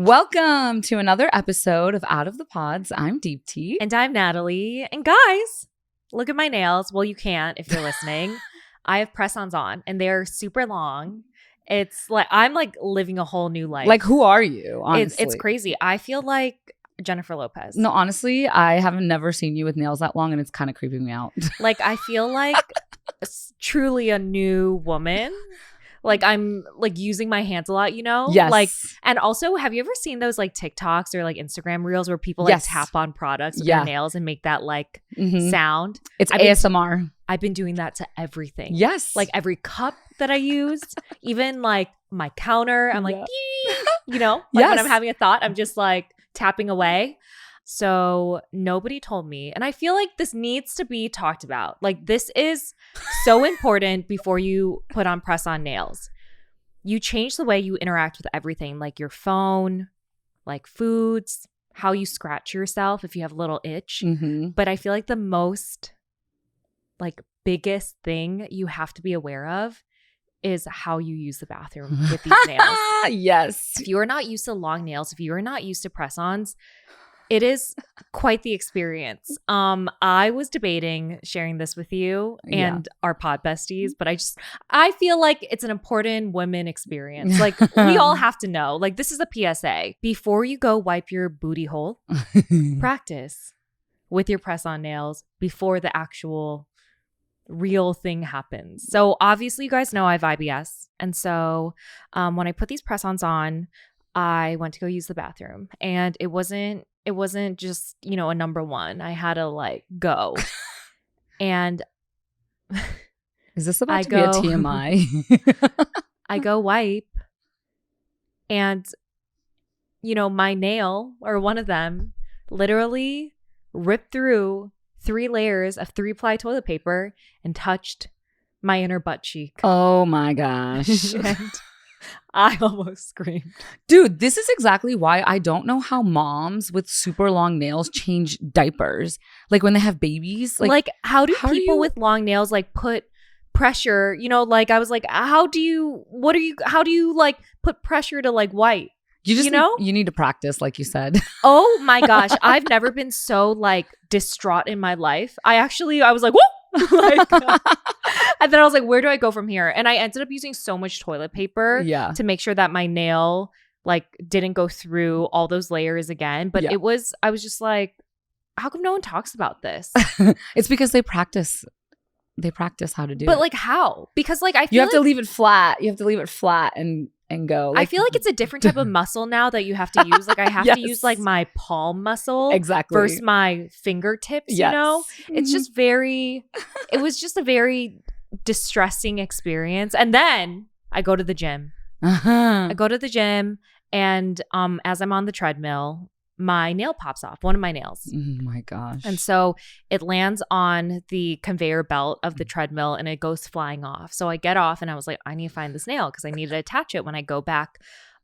Welcome to another episode of Out of the Pods. I'm Deepti. And I'm Natalie. And guys, look at my nails. Well, you can't if you're listening. I have press-ons on and they're super long. It's like I'm like living a whole new life. Like, who are you? Honestly, it's crazy. I feel like Jennifer Lopez. No, honestly, I have never seen you with nails that long and it's kind of creeping me out. Like, I feel like truly a new woman. Like, I'm like using my hands a lot, you know? Yes. Like, and also, have you ever seen those like TikToks or like Instagram reels where people like tap on products with their nails and make that like sound? It's ASMR. I've been doing that to everything. Yes. Like every cup that I used, even like my counter, I'm like, you know, like when I'm having a thought, I'm just like tapping away. So nobody told me. And I feel like this needs to be talked about. Like, this is so important before you put on press-on nails. You change the way you interact with everything, like your phone, like foods, how you scratch yourself if you have a little itch. But I feel like the most like biggest thing you have to be aware of is how you use the bathroom with these nails. Yes. If you are not used to long nails, if you are not used to press-ons, it is quite the experience. I was debating sharing this with you and our pod besties, but I feel like it's an important women experience. Like, we all have to know. Like, this is a PSA. Before you go wipe your booty hole, practice with your press-on nails before the actual real thing happens. So obviously you guys know I have IBS. And so when I put these press-ons on, I went to go use the bathroom and it wasn't just, you know, a number one. I had to like go. And is this about to be a TMI? I go wipe and, you know, my nail or one of them literally ripped through 3 layers of 3-ply toilet paper and touched my inner butt cheek. Oh my gosh. And I almost screamed. Dude, this is exactly why I don't know how moms with super long nails change diapers. Like when they have babies. Like how do people with long nails like put pressure, you know, like I was like, how do you like put pressure to like wipe? You need to practice, like you said. Oh my gosh. I've never been so like distraught in my life. I was like, whoa! Like, and then I was like, where do I go from here? And I ended up using so much toilet paper to make sure that my nail like didn't go through all those layers again. But I was just like, how come no one talks about this? It's because they practice how to do it. But like how? Because like I feel you have to leave it flat. You have to leave it flat and go. Like, I feel like it's a different type of muscle now that you have to use. Like I have to use like my palm muscle versus my fingertips, you know? It's just it was just a very distressing experience. And then I go to the gym. I go to the gym and as I'm on the treadmill, my nail pops off, one of my nails. Oh my gosh. And so it lands on the conveyor belt of the treadmill and it goes flying off. So I get off and I was like, I need to find this nail because I need to attach it when I go back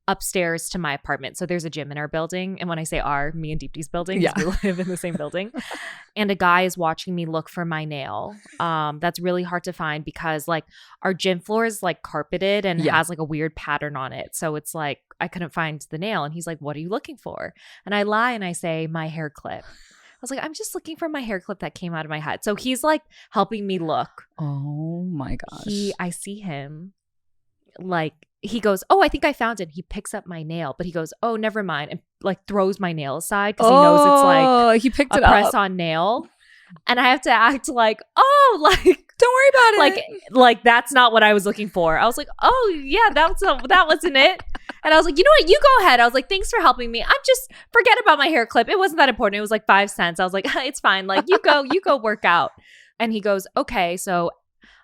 upstairs to my apartment. So there's a gym in our building. And when I say our, me and Deepti's building, because we live in the same building. And a guy is watching me look for my nail. That's really hard to find because like our gym floor is like carpeted and has like a weird pattern on it. So it's like, I couldn't find the nail. And he's like, what are you looking for? And I lie and I say, my hair clip. I was like, I'm just looking for my hair clip that came out of my head. So he's like helping me look. Oh my gosh. I see him like, he goes, oh, I think I found it. He picks up my nail, but he goes, oh, never mind. And like throws my nail aside because he knows it's like he picked a press-on nail. And I have to act like, oh, like, don't worry about it. Like that's not what I was looking for. I was like, oh yeah, that wasn't it. And I was like, you know what? You go ahead. I was like, thanks for helping me. Forget about my hair clip. It wasn't that important. It was like 5 cents. I was like, it's fine. Like you go work out. And he goes, okay. So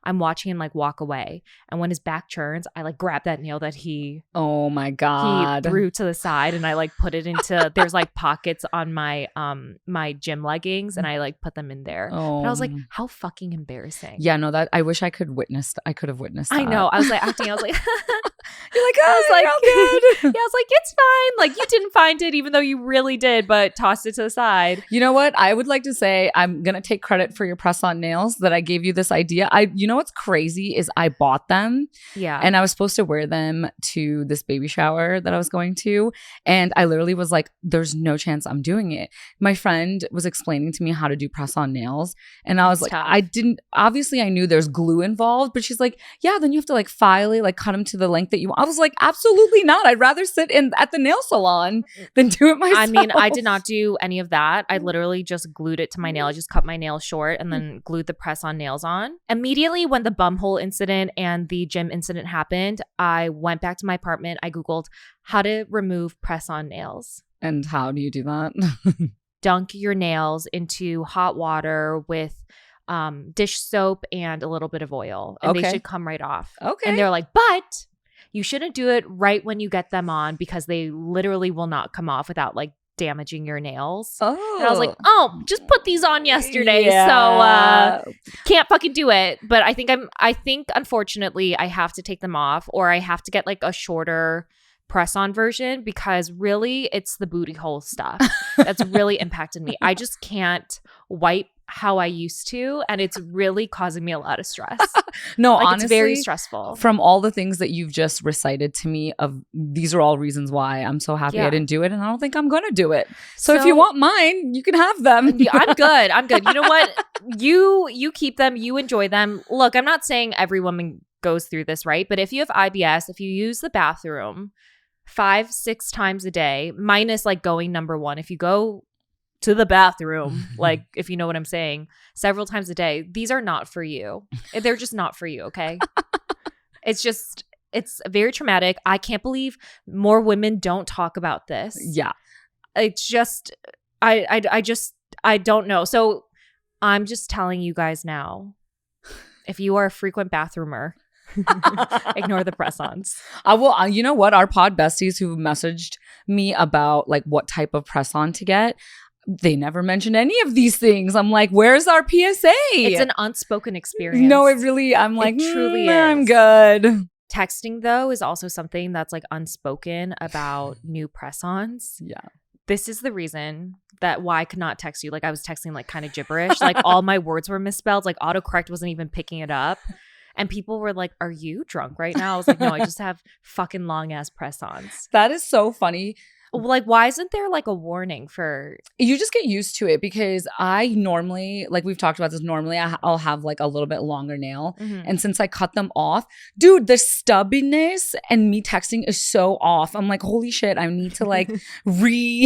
I'm watching him like walk away. And when his back turns, I like grab that nail that he oh my God. He threw to the side and I like put it into there's like pockets on my my gym leggings and I like put them in there. Oh. And I was like, how fucking embarrassing. Yeah, no, that I wish I could have witnessed that. I know. I was like acting, I was like you're like, oh, I was like, good. Yeah, I was like, it's fine. Like you didn't find it even though you really did, but tossed it to the side. You know what? I would like to say I'm gonna take credit for your press-on nails that I gave you this idea. You know what's crazy is I bought them. Yeah. And I was supposed to wear them to this baby shower that I was going to. And I literally was like, there's no chance I'm doing it. My friend was explaining to me how to do press-on nails. And I was like, tough. obviously I knew there's glue involved, but she's like, yeah, then you have to like file it, like cut them to the length that you want. I was like, absolutely not. I'd rather sit at the nail salon than do it myself. I mean, I did not do any of that. I literally just glued it to my nail. I just cut my nail short and then glued the press-on nails on. Immediately when the bumhole incident and the gym incident happened, I went back to my apartment. I Googled how to remove press-on nails. And how do you do that? Dunk your nails into hot water with dish soap and a little bit of oil. And they should come right off. Okay. And they're like, but you shouldn't do it right when you get them on because they literally will not come off without like damaging your nails. Oh. And I was like, oh, just put these on yesterday. So can't fucking do it. But I think unfortunately I have to take them off, or I have to get like a shorter press-on version, because really it's the booty hole stuff that's really impacted me. I just can't wipe how I used to, and it's really causing me a lot of stress. No, like, honestly, it's very stressful. From all the things that you've just recited to me, these are all reasons why I'm so happy I didn't do it, and I don't think I'm gonna do it. So if you want mine, you can have them. I'm good. You know what? You keep them. You enjoy them. Look, I'm not saying every woman goes through this, right? But if you have IBS, if you use the bathroom 5-6 times a day, minus like going number one, if you go to the bathroom, like, if you know what I'm saying, several times a day, these are not for you. They're just not for you, okay? It's very traumatic. I can't believe more women don't talk about this. Yeah. It's just, I don't know. So I'm just telling you guys now, if you are a frequent bathroomer, ignore the press-ons. I will. You know what? Our pod besties who messaged me about like what type of press-on to get, they never mentioned any of these things. I'm like, where's our PSA? It's an unspoken experience. No, it really, I'm like, it truly is. I'm good. Texting, though, is also something that's like unspoken about new press-ons. Yeah. This is the reason that why I could not text you. Like, I was texting like kind of gibberish. Like, all my words were misspelled. Like, autocorrect wasn't even picking it up. And people were like, are you drunk right now? I was like, no, I just have fucking long ass press-ons. That is so funny. Like, why isn't there like a warning for? You just get used to it, because I normally, like we've talked about this, normally I'll have like a little bit longer nail. Mm-hmm. And since I cut them off, dude, the stubbiness and me texting is so off. I'm like, holy shit, I need to like reinvent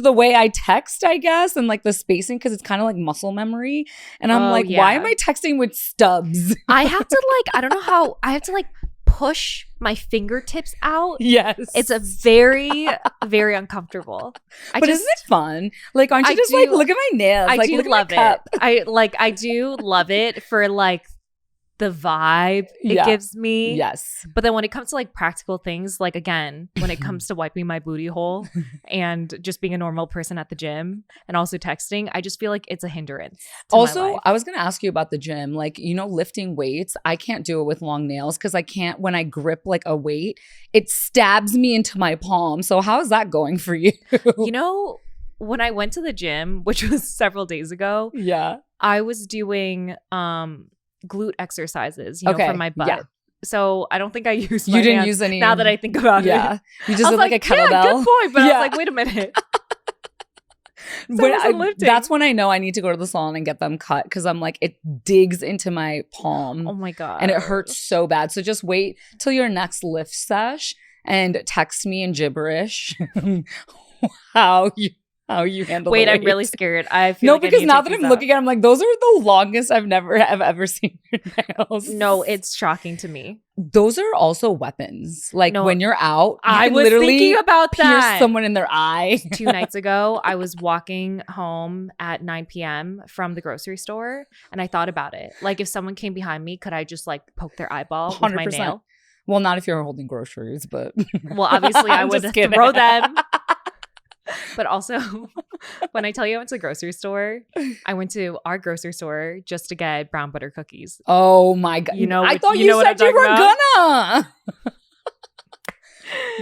the way I text, I guess, and like the spacing, because it's kind of like muscle memory. And I'm why am I texting with stubs? I have to push my fingertips out. Yes. It's a very, very uncomfortable. But isn't it fun? Like, aren't you just like, look at my nails? I like, do love it. I do love it for like the vibe it gives me. Yes. But then when it comes to like practical things, like again, when it comes to wiping my booty hole and just being a normal person at the gym and also texting, I just feel like it's a hindrance. Also, I was going to ask you about the gym. Like, you know, lifting weights, I can't do it with long nails because I can't, when I grip like a weight, it stabs me into my palm. So how is that going for you? You know, when I went to the gym, which was several days ago, I was doing glute exercises, for my butt. Yeah. So I don't think I used my hands use any now that I think about it. You just did like a kettlebell. Yeah, good point. But I was like, wait a minute. That's when I know I need to go to the salon and get them cut, because I'm like, it digs into my palm. Oh my God. And it hurts so bad. So just wait till your next lift sesh and text me in gibberish how you handle Wait, the I'm really scared. I feel because now that I'm looking at it, I'm like, those are the longest I've ever seen your nails. No, it's shocking to me. Those are also weapons. Like, when you're out, I was thinking about that. Pierce someone in their eye. 2 nights ago, I was walking home at 9 p.m. from the grocery store, and I thought about it. Like, if someone came behind me, could I just like poke their eyeball 100%. With my nail? Well, not if you're holding groceries, but well, obviously I would throw them. But also, when I tell you I went to the grocery store, I went to our grocery store just to get brown butter cookies. Oh my God. I thought you said you were gonna.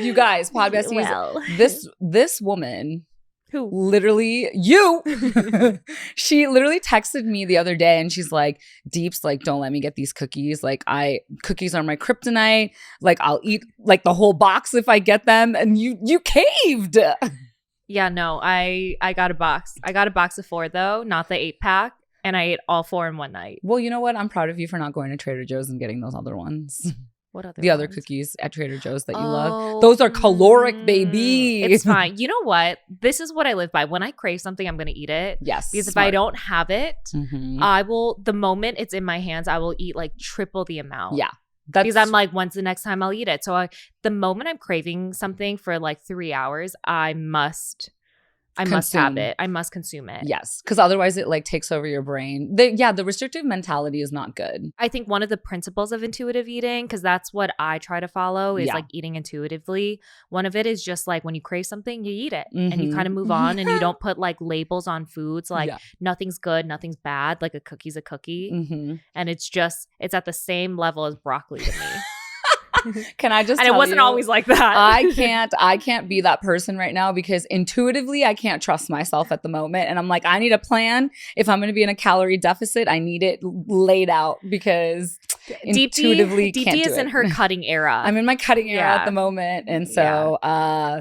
You guys, pod besties, this woman Who? Literally you. She literally texted me the other day and she's like, Deeps, like, don't let me get these cookies. Like, cookies are my kryptonite. Like, I'll eat like the whole box if I get them. And you caved. Yeah, no, I got a box. I got a box of 4 though, not the 8-pack. And I ate all 4 in one night. Well, you know what? I'm proud of you for not going to Trader Joe's and getting those other ones. What other The ones? other cookies at Trader Joe's that you love. Those are caloric, baby. It's fine. You know what? This is what I live by. When I crave something, I'm going to eat it. Yes. Because if I don't have it, I will, the moment it's in my hands, I will eat like triple the amount. Yeah. Because I'm like, when's the next time I'll eat it? So the moment I'm craving something for like 3 hours, I must have it. I must consume it. Yes, because otherwise it like takes over your brain. The restrictive mentality is not good. I think one of the principles of intuitive eating, because that's what I try to follow, is like eating intuitively. One of it is just like when you crave something, you eat it and you kind of move on and you don't put like labels on foods like nothing's good, nothing's bad. Like a cookie's a cookie. And it's at the same level as broccoli to me. Can I just and tell it wasn't you, always like that. I can't be that person right now because intuitively I can't trust myself at the moment. And I'm like, I need a plan. If I'm going to be in a calorie deficit, I need it laid out because intuitively can't do it. Deepti is in her cutting era. I'm in my cutting era at the moment. And so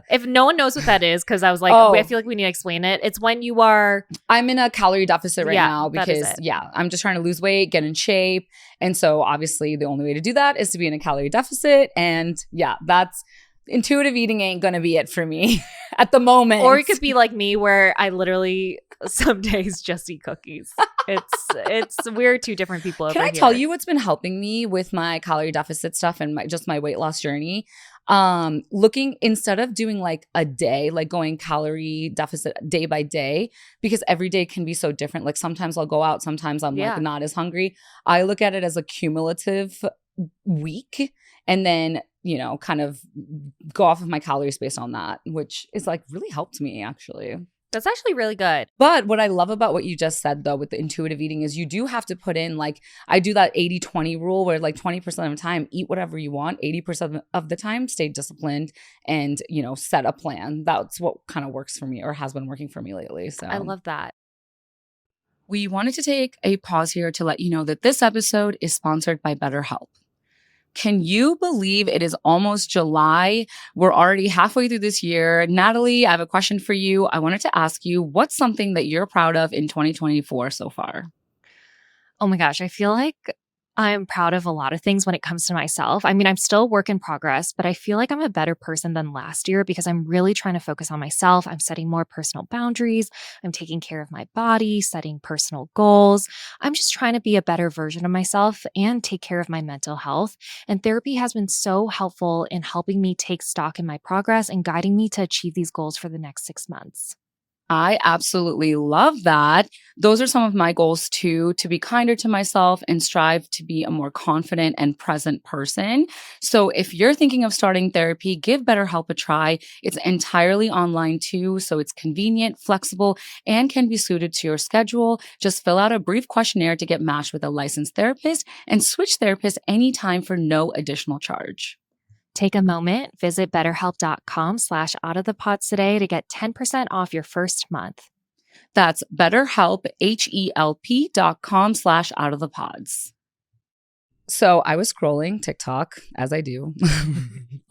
if no one knows what that is, because I was like, I feel like we need to explain it. It's when you are I'm in a calorie deficit right now because I'm just trying to lose weight, get in shape. And so obviously the only way to do that is to be in a calorie deficit. And that's intuitive eating ain't gonna be it for me at the moment. Or it could be like me where I literally some days just eat cookies. We're 2 different people over here. Can I here. tell you what's been helping me with my calorie deficit stuff and my weight loss journey? Looking instead of doing like a day, like going calorie deficit day by day, because every day can be so different. Like sometimes I'll go out, sometimes I'm like not as hungry. I look at it as a cumulative week and then, kind of go off of my calories based on that, which is like really helped me actually. That's actually really good. But what I love about what you just said, though, with the intuitive eating is you do have to put in, like, I do that 80-20 rule where, like, 20% of the time, eat whatever you want. 80% of the time, stay disciplined and, set a plan. That's what kind of works for me or has been working for me lately. So I love that. We wanted to take a pause here to let you know that this episode is sponsored by BetterHelp. Can you believe it is almost July? We're already halfway through this year. Natalie, I have a question for you. I wanted to ask you, what's something that you're proud of in 2024 so far? Oh my gosh, I feel like I'm proud of a lot of things when it comes to myself. I mean, I'm still a work in progress, but I feel like I'm a better person than last year because I'm really trying to focus on myself. I'm setting more personal boundaries. I'm taking care of my body, setting personal goals. I'm just trying to be a better version of myself and take care of my mental health. And therapy has been so helpful in helping me take stock in my progress and guiding me to achieve these goals for the next 6 months. I absolutely love that. Those are some of my goals too, to be kinder to myself and strive to be a more confident and present person. So if you're thinking of starting therapy, give BetterHelp a try. It's entirely online too, so it's convenient, flexible, and can be suited to your schedule. Just fill out a brief questionnaire to get matched with a licensed therapist and switch therapists anytime for no additional charge. Take a moment, visit betterhelp.com/outofthepods today to get 10% off your first month. That's BetterHelp, HELP.com/outofthepods. So I was scrolling TikTok, as I do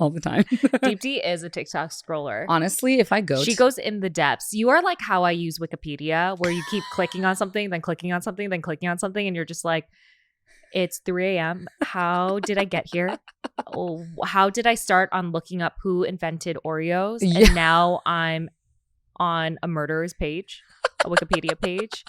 all the time. Deepti is a TikTok scroller. Honestly, if I go She goes in the depths. You are like how I use Wikipedia, where you keep clicking on something, then clicking on something, then clicking on something, and you're just like, it's 3 a.m. How did I get here? Oh, how did I start on looking up who invented Oreos? And now I'm on a murderer's page, a Wikipedia page.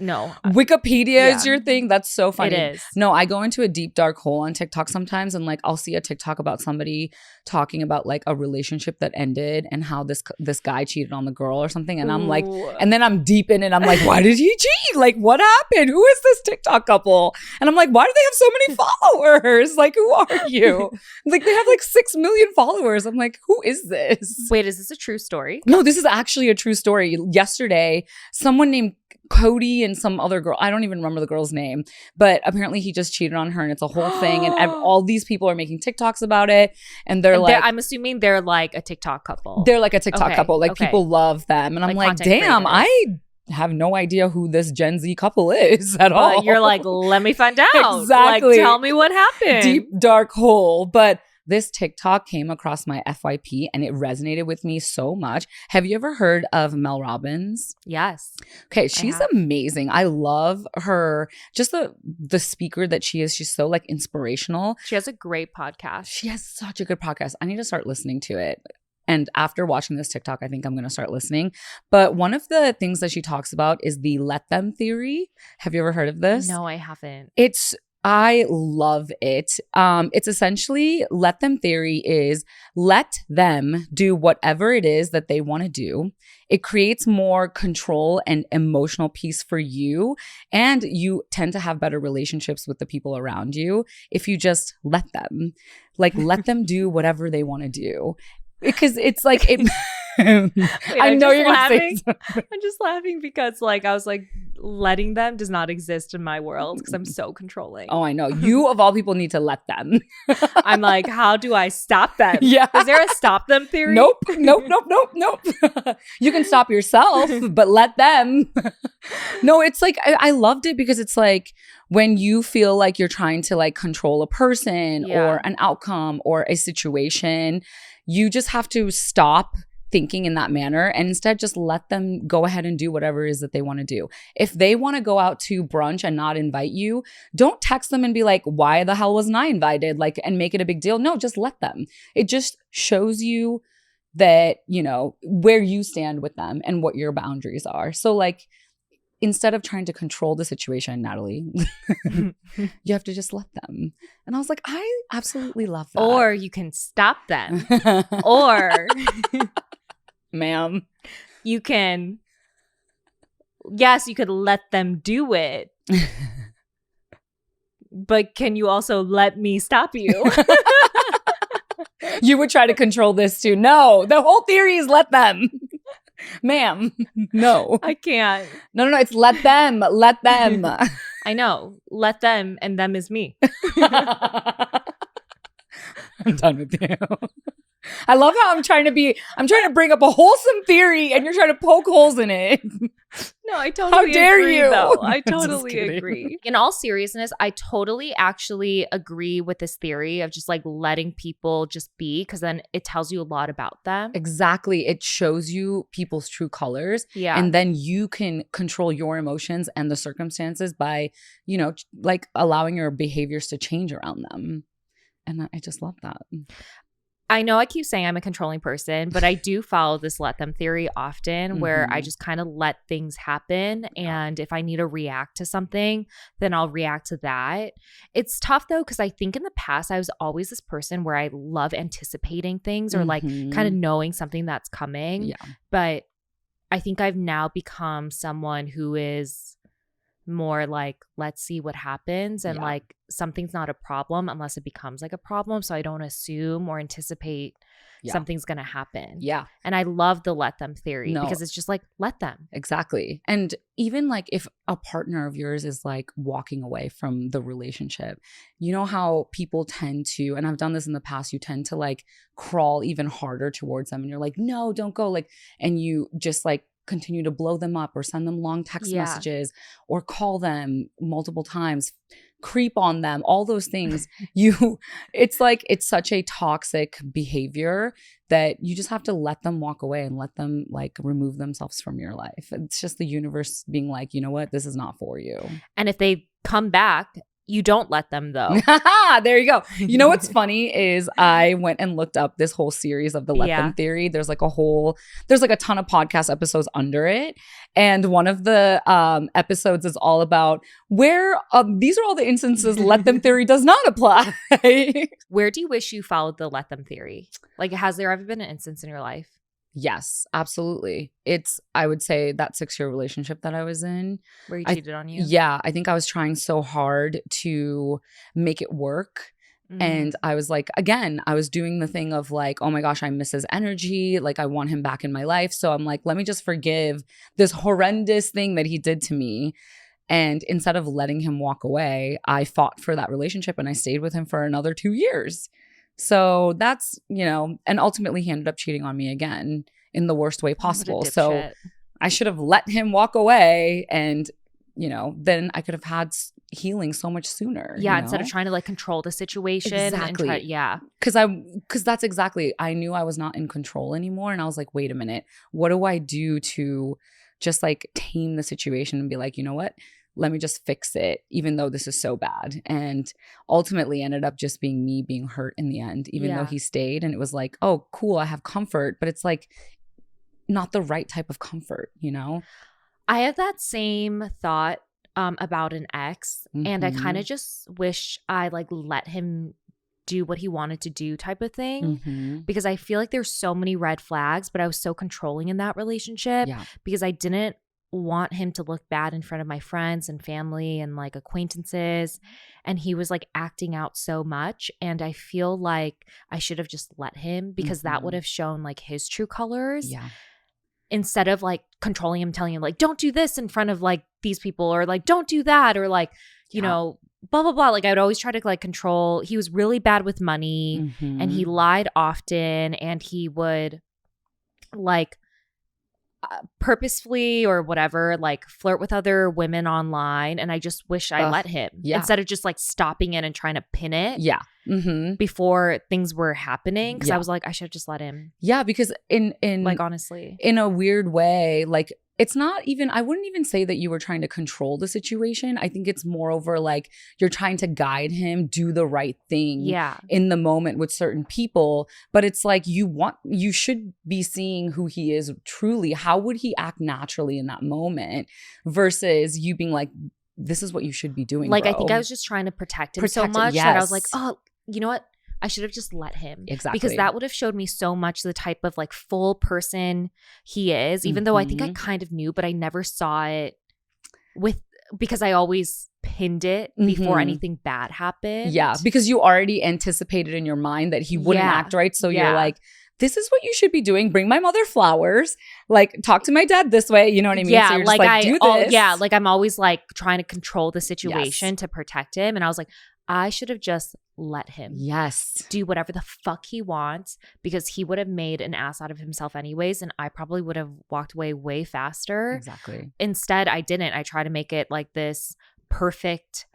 No. Wikipedia is your thing? That's so funny. It is. No, I go into a deep dark hole on TikTok sometimes and like I'll see a TikTok about somebody talking about like a relationship that ended and how this guy cheated on the girl or something. And I'm like, and then I'm deep in it. I'm like, why did he cheat? Like what happened? Who is this TikTok couple? And I'm like, why do they have so many followers? Like, who are you? Like they have like 6 million followers. I'm like, who is this? Wait, is this a true story? No, this is actually a true story. Yesterday, someone named Cody and some other girl. I don't even remember the girl's name, but apparently he just cheated on her and it's a whole thing. And all these people are making TikToks about it. And they're like, I'm assuming they're like a TikTok couple. They're like a TikTok couple. Like people love them. And I'm like, damn, creators. I have no idea who this Gen Z couple is at all. You're like, let me find out. Exactly. Like, tell me what happened. Deep, dark hole. But this TikTok came across my FYP and it resonated with me so much. Have you ever heard of Mel Robbins? Yes. Okay, she's amazing. I love her. Just the speaker that she is. She's so like inspirational. She has a great podcast. She has such a good podcast. I need to start listening to it. And after watching this TikTok, I think I'm going to start listening. But one of the things that she talks about is the let them theory. Have you ever heard of this? No, I haven't. I love it. It's essentially let them theory is let them do whatever it is that they want to do. It creates more control and emotional peace for you. And you tend to have better relationships with the people around you if you just let them. Like let them do whatever they want to do. Because it's like it. Wait, I know you're gonna say something. I'm just laughing because like I was like letting them does not exist in my world because I'm so controlling. Oh, I know. You of all people need to let them. I'm like, how do I stop them? Yeah. Is there a stop them theory? Nope. You can stop yourself, but let them. No, it's like I loved it because it's like when you feel like you're trying to like control a person or an outcome or a situation, you just have to stop thinking in that manner and instead just let them go ahead and do whatever it is that they want to do. If they want to go out to brunch and not invite you, don't text them and be like, why the hell wasn't I invited? Like, and make it a big deal. No, just let them. It just shows you that, you know, where you stand with them and what your boundaries are. So like, instead of trying to control the situation, Natalie, you have to just let them. And I was like, I absolutely love that. Or you can stop them. Or ma'am, you can, yes, you could let them do it. But can you also let me stop you? You would try to control this too. No, the whole theory is let them. Ma'am, no. I can't. No, it's let them. Let them. I know. Let them, and them is me. I'm done with you. I love how I'm trying to bring up a wholesome theory and you're trying to poke holes in it. No, I totally agree, though. I totally agree. In all seriousness, I totally actually agree with this theory of just like letting people just be, because then it tells you a lot about them. Exactly. It shows you people's true colors. Yeah. And then you can control your emotions and the circumstances by, you know, like allowing your behaviors to change around them. And I just love that. I know I keep saying I'm a controlling person, but I do follow this let them theory often where I just kind of let things happen. And if I need to react to something, then I'll react to that. It's tough though, because I think in the past, I was always this person where I love anticipating things or like kind of knowing something that's coming. Yeah. But I think I've now become someone who is more like, let's see what happens. And like something's not a problem unless it becomes like a problem. So I don't assume or anticipate something's going to happen. Yeah. And I love the let them theory because it's just like, let them. Exactly. And even like if a partner of yours is like walking away from the relationship, you know how people tend to, and I've done this in the past, you tend to like crawl even harder towards them and you're like, no, don't go. Like, and you just like continue to blow them up or send them long text messages or call them multiple times, creep on them, all those things. It's like, it's such a toxic behavior that you just have to let them walk away and let them like remove themselves from your life. It's just the universe being like, you know what, this is not for you. And if they come back, you don't let them though. There you go. You know what's funny is I went and looked up this whole series of the let them theory. There's like a ton of podcast episodes under it. And one of the episodes is all about where these are all the instances let them theory does not apply. Where do you wish you followed the let them theory? Like, has there ever been an instance in your life? Yes, absolutely. It's, I would say, that 6-year relationship that I was in. Where he cheated on you? Yeah. I think I was trying so hard to make it work. And I was like, again, I was doing the thing of like, oh my gosh, I miss his energy. Like I want him back in my life. So I'm like, let me just forgive this horrendous thing that he did to me. And instead of letting him walk away, I fought for that relationship and I stayed with him for another 2 years. So that's, and ultimately he ended up cheating on me again in the worst way possible. So I should have let him walk away and, then I could have had healing so much sooner. Yeah, instead of trying to like control the situation. Exactly. Because that's exactly, I knew I was not in control anymore. And I was like, wait a minute, what do I do to just like tame the situation and be like, you know what? Let me just fix it, even though this is so bad. And ultimately ended up just being me being hurt in the end, even though he stayed. And it was like, oh, cool, I have comfort. But it's like not the right type of comfort, I have that same thought about an ex. And I kind of just wish I like let him do what he wanted to do type of thing. Because I feel like there's so many red flags, but I was so controlling in that relationship because I didn't want him to look bad in front of my friends and family and like acquaintances. And he was like acting out so much. And I feel like I should have just let him because that would have shown like his true colors. Yeah. Instead of like controlling him, telling him like, don't do this in front of like these people or like, don't do that or like, you know, blah, blah, blah. Like I would always try to like control. He was really bad with money and he lied often and he would like purposefully or whatever, like flirt with other women online. And I just wish I let him instead of just like stopping it and trying to pin it before things were happening. Because I was like, I should have just let him. Yeah, because in like honestly, in a weird way, like it's not even, I wouldn't even say that you were trying to control the situation. I think it's moreover like you're trying to guide him, do the right thing in the moment with certain people. But it's like you should be seeing who he is truly. How would he act naturally in that moment versus you being like, this is what you should be doing, like, bro. I think I was just trying to protect him so much that I was like, oh, you know what? I should have just let him. Exactly. Because that would have showed me so much the type of like full person he is, even though I think I kind of knew, but I never saw it because I always pinned it before anything bad happened. Yeah, because you already anticipated in your mind that he wouldn't act right. So you're like, this is what you should be doing. Bring my mother flowers. Like, talk to my dad this way. You know what I mean? Yeah, so you're just like, do this. Like I'm always like trying to control the situation to protect him. And I was like, I should have just let him do whatever the fuck he wants because he would have made an ass out of himself anyways. And I probably would have walked away way faster. Exactly. Instead, I didn't. I try to make it like this perfect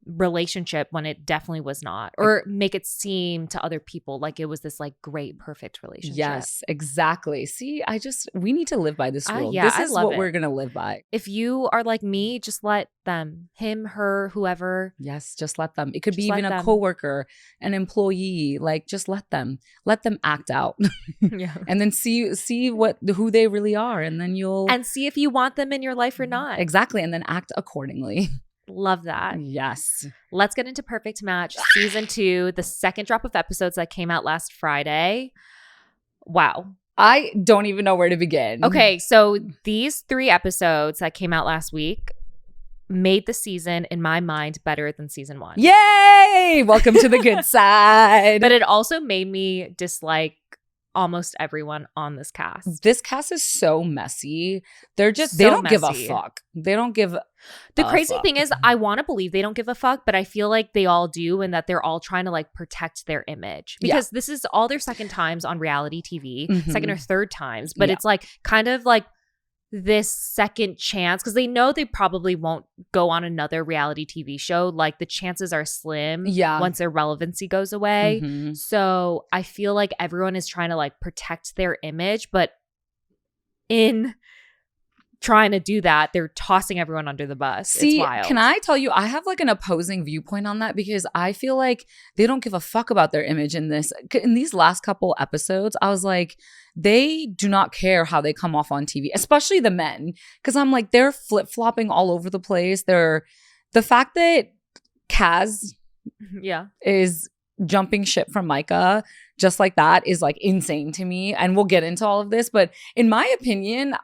relationship when it definitely was not, or make it seem to other people like it was this like great perfect relationship. Yes, exactly. See, we need to live by this rule. This is what we're gonna live by. If you are like me, just let them, him, her, whoever. Yes, just let them. It could be even a coworker, an employee. Like, just let them act out. And then see who they really are, and then you'll see if you want them in your life or not. Exactly, and then act accordingly. Love that. Yes. Let's get into Perfect Match Season 2, the second drop of episodes that came out last Friday. Wow. I don't even know where to begin. Okay, so these 3 episodes that came out last week made the season, in my mind, better than season 1. Yay! Welcome to the good side. But it also made me dislike almost everyone on this cast. This cast is so messy. They're just, they don't give a fuck. They don't give The crazy thing is, I want to believe they don't give a fuck, but I feel like they all do, and that they're all trying to like protect their image because this is all their second times on reality TV, second or third times. But it's like kind of like this second chance because they know they probably won't go on another reality TV show. Like the chances are slim once their relevancy goes away. So I feel like everyone is trying to like protect their image, but in trying to do that, they're tossing everyone under the bus. See, it's wild. Can I tell you, I have like an opposing viewpoint on that because I feel like they don't give a fuck about their image in this. In these last couple episodes, I was like, they do not care how they come off on TV, especially the men. Because I'm like, they're flip-flopping all over the place. The fact that Kaz is jumping ship from Micah just like that is like insane to me. And we'll get into all of this. But in my opinion,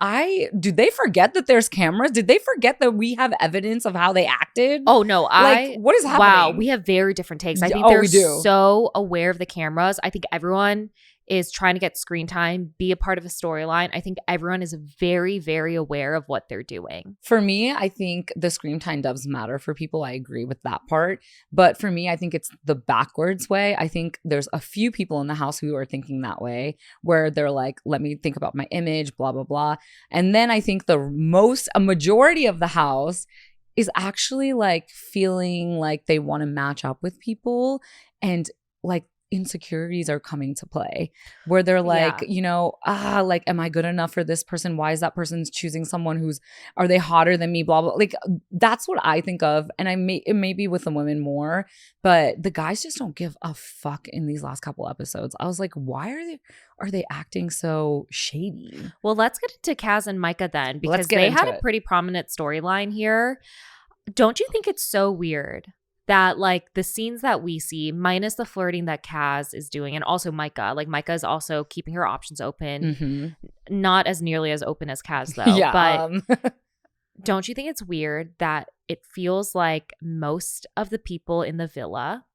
did they forget that there's cameras? Did they forget that we have evidence of how they acted? Oh no, like, what is happening? Wow, we have very different takes. I think they're so aware of the cameras. I think everyone is trying to get screen time, be a part of a storyline. I think everyone is very, very aware of what they're doing. For me, I think the screen time does matter for people. I agree with that part. But for me, I think it's the backwards way. I think there's a few people in the house who are thinking that way, where they're like, let me think about my image, blah, blah, blah. And then I think a majority of the house is actually like feeling like they want to match up with people, and like insecurities are coming to play, where they're like, like, am I good enough for this person? Why is that person choosing someone are they hotter than me? Blah, blah. Like, that's what I think of. And it may be with the women more, but the guys just don't give a fuck in these last couple episodes. I was like, why are they acting so shady? Well, let's get into Kaz and Micah then, because they had a pretty prominent storyline here. Don't you think it's so weird that like the scenes that we see, minus the flirting that Kaz is doing, and also Micah, like Micah is also keeping her options open, not as nearly as open as Kaz though. Yeah, but don't you think it's weird that it feels like most of the people in the villa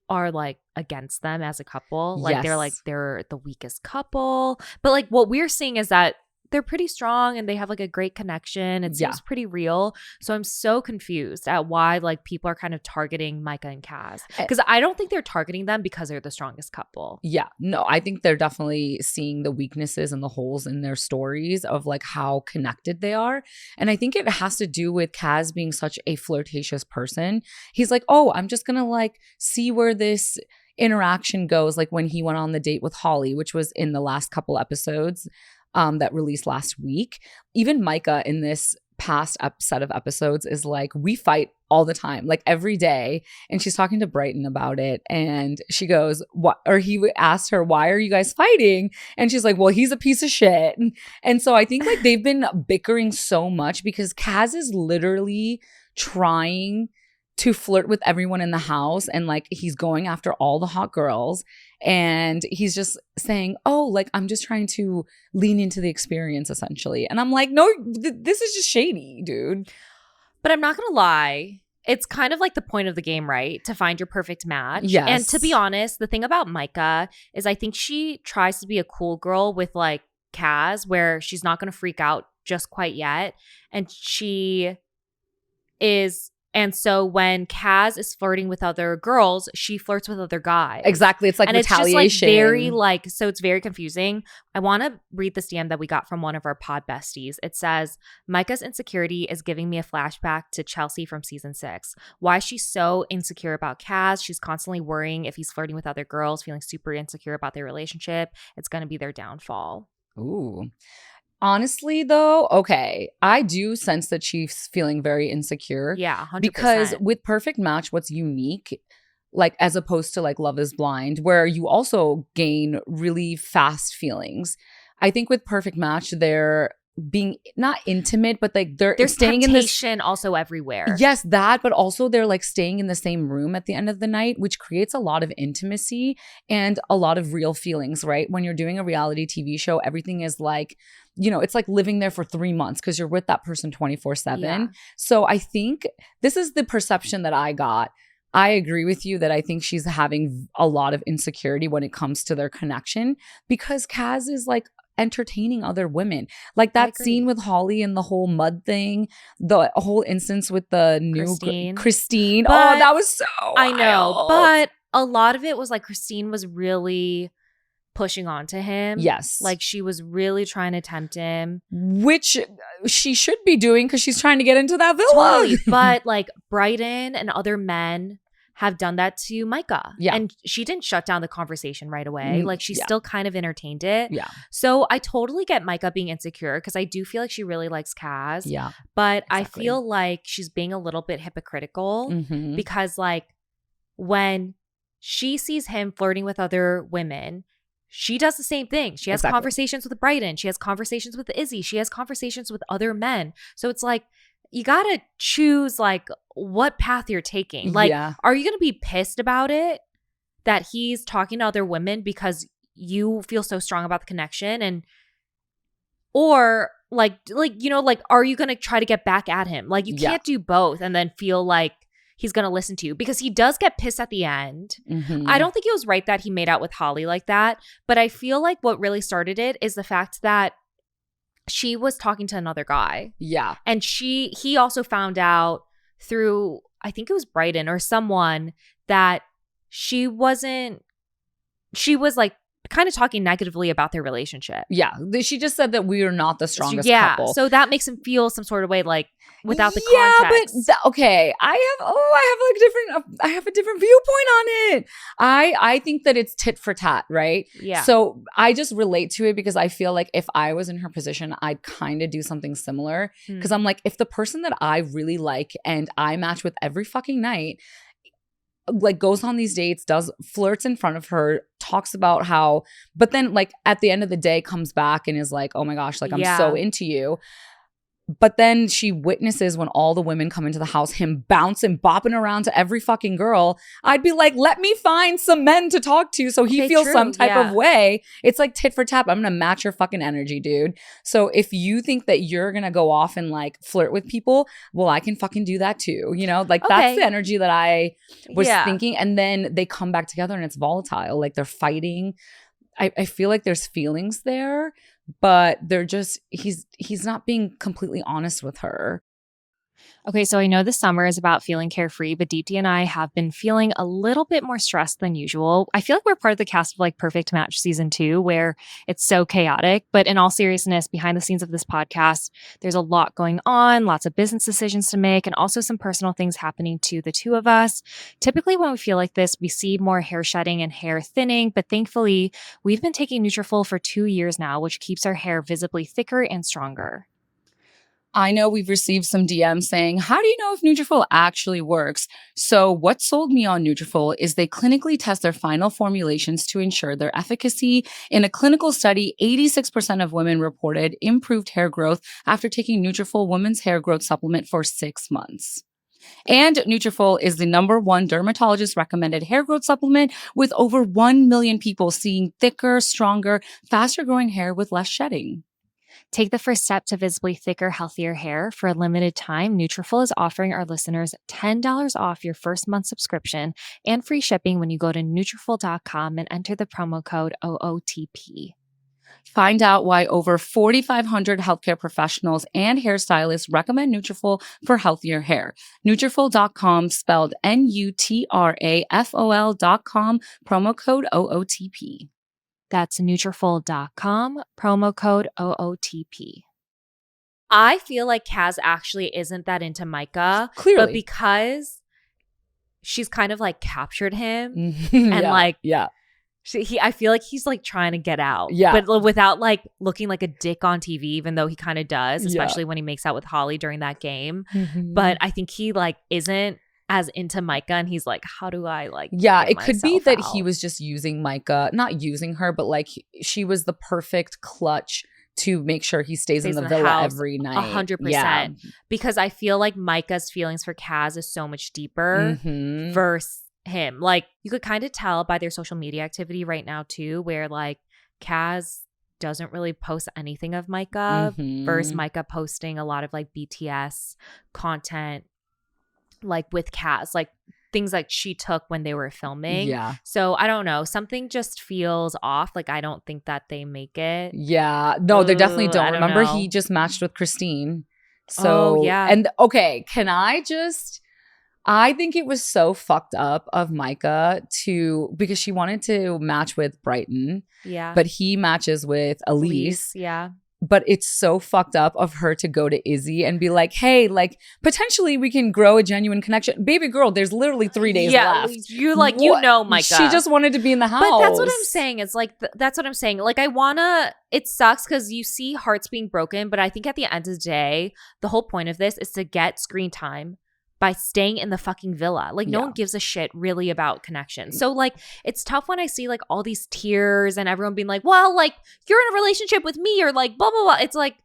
are like against them as a couple? Like they're the weakest couple. But like what we're seeing is that they're pretty strong and they have like a great connection. It seems pretty real. So I'm so confused at why like people are kind of targeting Micah and Kaz, because I don't think they're targeting them because they're the strongest couple. Yeah, no, I think they're definitely seeing the weaknesses and the holes in their stories of like how connected they are. And I think it has to do with Kaz being such a flirtatious person. He's like, oh, I'm just gonna like see where this interaction goes. Like when he went on the date with Holly, which was in the last couple episodes that released last week. Even Micah in this past set of episodes is like, we fight all the time, like every day. And she's talking to Brighton about it. And she goes, what? Or he asked her, why are you guys fighting? And she's like, well, he's a piece of shit. And so I think like they've been bickering so much because Kaz is literally trying to flirt with everyone in the house, and like he's going after all the hot girls, and he's just saying, oh, like I'm just trying to lean into the experience essentially. And I'm like, no, this is just shady, dude. But I'm not gonna lie, it's kind of like the point of the game, right? To find your perfect match. Yes. And to be honest, the thing about Micah is I think she tries to be a cool girl with like Kaz, where she's not gonna freak out just quite yet. And she is. And so when Kaz is flirting with other girls, she flirts with other guys. Exactly. It's like retaliation. It's just like very like, so it's very confusing. I want to read this DM that we got from one of our pod besties. It says, Micah's insecurity is giving me a flashback to Chelsea from season 6. Why is she so insecure about Kaz? She's constantly worrying if he's flirting with other girls, feeling super insecure about their relationship. It's going to be their downfall. Ooh. Honestly, though, okay, I do sense that she's feeling very insecure. Yeah, 100%. Because with Perfect Match, what's unique, like as opposed to like Love is Blind, where you also gain really fast feelings. I think with Perfect Match, they're being not intimate, but like they're staying in this also everywhere. Yes, that, but also they're like staying in the same room at the end of the night, which creates a lot of intimacy and a lot of real feelings, right? When you're doing a reality TV show, everything is like, it's like living there for 3 months because you're with that person 24/7. Yeah. So I think this is the perception that I got. I agree with you that I think she's having a lot of insecurity when it comes to their connection, because Kaz is like entertaining other women. Like that scene with Holly and the whole mud thing, the whole instance with the new Christine. But that was so I know, but a lot of it was like Christine was really pushing on to him. Yes. Like she was really trying to tempt him. Which she should be doing because she's trying to get into that villa. Totally. But like Brighton and other men have done that to Micah. Yeah. And she didn't shut down the conversation right away. Like she still kind of entertained it. Yeah. So I totally get Micah being insecure because I do feel like she really likes Kaz. Yeah. But exactly. I feel like she's being a little bit hypocritical because like when she sees him flirting with other women, she does the same thing. She has conversations with Brighton. She has conversations with Izzy. She has conversations with other men. So it's like, you got to choose like what path you're taking. Like, are you going to be pissed about it that he's talking to other women because you feel so strong about the connection, and or like are you gonna try to get back at him? Like you can't do both and then feel like he's gonna listen to you, because he does get pissed at the end. I don't think it was right that he made out with Holly like that, but I feel like what really started it is the fact that she was talking to another guy. Yeah. And he also found out through, I think it was Brighton or someone, that she was like kind of talking negatively about their relationship. Yeah. She just said that we are not the strongest couple. So that makes him feel some sort of way, like without the context. But okay. I have a different viewpoint on it. I think that it's tit for tat, right? Yeah. So I just relate to it because I feel like if I was in her position, I'd kind of do something similar. Because I'm like, if the person that I really like and I match with every fucking night, like goes on these dates, does flirts in front of her, talks about how, but then like at the end of the day comes back and is like, oh my gosh, like I'm so into you. But then she witnesses when all the women come into the house, him bouncing, bopping around to every fucking girl. I'd be like, let me find some men to talk to so he feels some type of way. It's like tit for tat. I'm going to match your fucking energy, dude. So if you think that you're going to go off and like flirt with people, well, I can fucking do that too. You know, like that's the energy that I was thinking. And then they come back together and it's volatile. Like they're fighting. I feel like there's feelings there, but they're just, he's not being completely honest with her. Okay, so I know the summer is about feeling carefree, but Deepti and I have been feeling a little bit more stressed than usual. I feel like we're part of the cast of like Perfect Match season 2, where it's so chaotic. But in all seriousness, behind the scenes of this podcast, there's a lot going on, lots of business decisions to make, and also some personal things happening to the two of us. Typically, when we feel like this, we see more hair shedding and hair thinning, but thankfully, we've been taking Nutrafol for 2 years now, which keeps our hair visibly thicker and stronger. I know we've received some DMs saying, how do you know if Nutrafol actually works? So what sold me on Nutrafol is they clinically test their final formulations to ensure their efficacy. In a clinical study, 86% of women reported improved hair growth after taking Nutrafol Women's Hair Growth Supplement for 6 months. And Nutrafol is the #1 dermatologist recommended hair growth supplement, with over 1 million people seeing thicker, stronger, faster growing hair with less shedding. Take the first step to visibly thicker, healthier hair. For a limited time, Nutrafol is offering our listeners $10 off your first month subscription and free shipping when you go to Nutrafol.com and enter the promo code OOTP. Find out why over 4,500 healthcare professionals and hairstylists recommend Nutrafol for healthier hair. Nutrafol.com, spelled Nutrafol.com, promo code OOTP. That's Nutrafol.com, promo code OOTP. I feel like Kaz actually isn't that into Micah. Clearly. But because she's kind of like captured him and I feel like he's like trying to get out. Yeah. But without like looking like a dick on TV, even though he kind of does, especially when he makes out with Holly during that game. But I think he like isn't as into Micah, and he's like, how do I like it could be that out? He was just using Micah, not using her, but like she was the perfect clutch to make sure he stays in the villa every night. 100%. Because I feel like Micah's feelings for Kaz is so much deeper versus him. Like you could kind of tell by their social media activity right now too, where like Kaz doesn't really post anything of Micah versus Micah posting a lot of like BTS content, like with Kaz, like things like she took when they were filming. Yeah. So I don't know. Something just feels off. Like I don't think that they make it. Yeah. No, they definitely don't. Remember, know. he just matched with Christine. So, yeah. And okay, I think it was so fucked up of Micah because she wanted to match with Brighton. Yeah. But he matches with Elise. Yeah. But it's so fucked up of her to go to Izzy and be like, hey, like, potentially we can grow a genuine connection. Baby girl, there's literally 3 days left. You like, you know, Micah. She just wanted to be in the house. But that's what I'm saying. It's like, that's what I'm saying. Like, it sucks because you see hearts being broken. But I think at the end of the day, the whole point of this is to get screen time by staying in the fucking villa. Like no one gives a shit really about connection. So like it's tough when I see like all these tears and everyone being like, well, like you're in a relationship with me or like blah, blah, blah. It's like,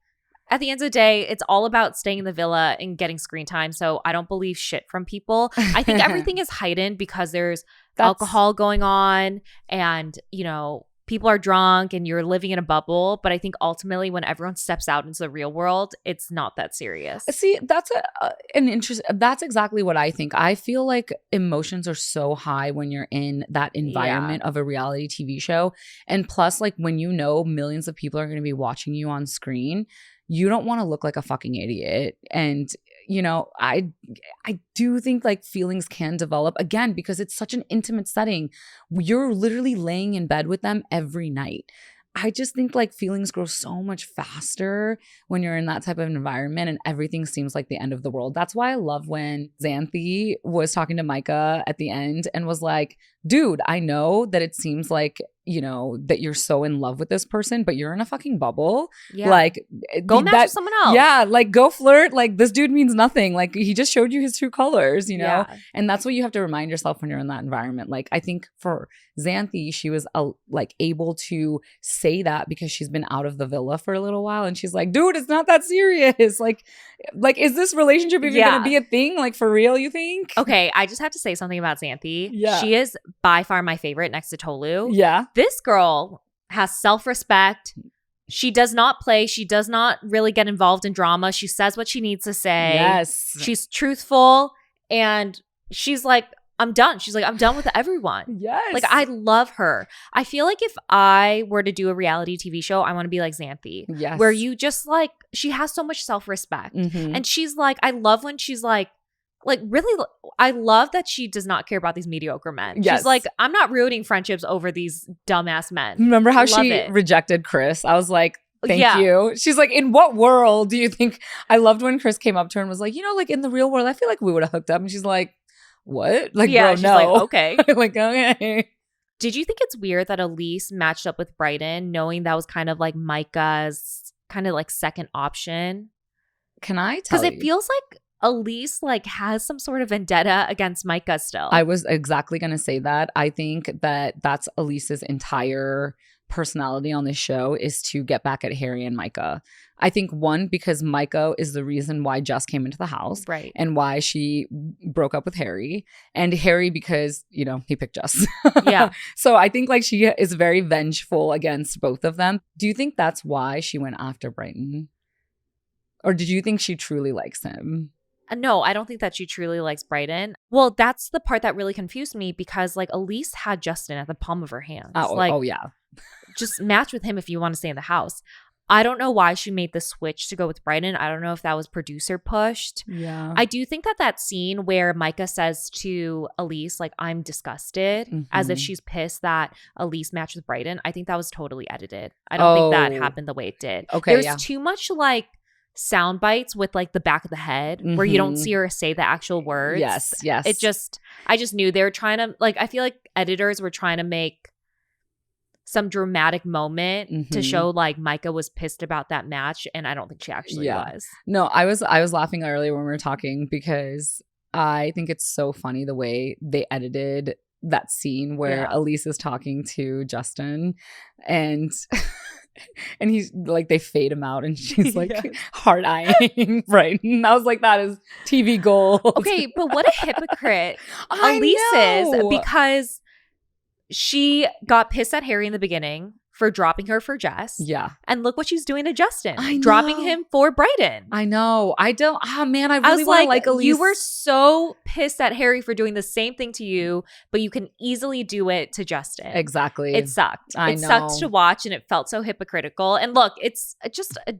At the end of the day, it's all about staying in the villa and getting screen time. So I don't believe shit from people. I think everything is heightened because there's alcohol going on and, you know, people are drunk and you're living in a bubble. But I think ultimately when everyone steps out into the real world, it's not that serious. See, that's an interest. That's exactly what I think. I feel like emotions are so high when you're in that environment of a reality TV show. And plus, like when you know millions of people are going to be watching you on screen, you don't want to look like a fucking idiot. And, you know, I do think like feelings can develop again because it's such an intimate setting. You're literally laying in bed with them every night. I just think like feelings grow so much faster when you're in that type of environment and everything seems like the end of the world. That's why I love when Xanthi was talking to Micah at the end and was like, dude, I know that it seems like, you know, that you're so in love with this person, but you're in a fucking bubble. Yeah. Like, go match with someone else. Yeah. Like, go flirt. Like, this dude means nothing. Like, he just showed you his true colors, you know? Yeah. And that's what you have to remind yourself when you're in that environment. Like, I think for Xanthi, she was like able to say that because she's been out of the villa for a little while. And she's like, dude, it's not that serious. Like, is this relationship even going to be a thing? Like, for real, you think? Okay. I just have to say something about Xanthi. Yeah. She is by far my favorite next to Tolu. Yeah. This girl has self-respect. She does not play. She does not really get involved in drama. She says what she needs to say. Yes. She's truthful. And she's like, I'm done. She's like, I'm done with everyone. Yes. Like, I love her. I feel like if I were to do a reality TV show, I want to be like Xanthi. Yes. Where you just like, she has so much self-respect. Mm-hmm. And she's like, I love when she's like really, I love that she does not care about these mediocre men. Yes. She's like, I'm not ruining friendships over these dumbass men. Remember how she rejected Chris? I was like, thank you. She's like, in what world do you think? I loved when Chris came up to her and was like, you know, like in the real world, I feel like we would have hooked up. And she's like, what? Like, yeah, bro, she's no. like, okay. Like, okay. Did you think it's weird that Elise matched up with Brighton, knowing that was kind of like Micah's kind of like second option? Can I tell you? Because it feels like Elise like has some sort of vendetta against Micah still. I was exactly going to say that. I think that that's Elise's entire personality on this show is to get back at Harry and Micah. I think one, because Micah is the reason why Jess came into the house. Right. And why she broke up with Harry. And Harry because, you know, he picked Jess. Yeah. So I think like she is very vengeful against both of them. Do you think that's why she went after Brighton? Or did you think she truly likes him? No, I don't think that she truly likes Brighton. Well, that's the part that really confused me because like Elise had Justin at the palm of her hands. Oh yeah. Just match with him if you want to stay in the house. I don't know why she made the switch to go with Brighton. I don't know if that was producer pushed. Yeah. I do think that scene where Micah says to Elise, like, I'm disgusted, as if she's pissed that Elise matched with Brighton. I think that was totally edited. I don't think that happened the way it did. Okay, There's too much like sound bites with like the back of the head where you don't see her say the actual words. Yes. I just knew they were trying to like, I feel like editors were trying to make some dramatic moment to show like Micah was pissed about that match, and I don't think she actually was. No, I was laughing earlier when we were talking because I think it's so funny the way they edited that scene where Elise is talking to Justin and and he's like, they fade him out and she's like hard eyeing Brighton. I was like, that is TV gold. Okay, but what a hypocrite Elise is, because she got pissed at Harry in the beginning for dropping her for Jess. Yeah. And look what she's doing to Justin. Dropping him for Brighton. I know. I don't. Oh, man. I really want to like Elise. You were so pissed at Harry for doing the same thing to you, but you can easily do it to Justin. Exactly. It sucked. I know. It sucked to watch and it felt so hypocritical. And look, it's just a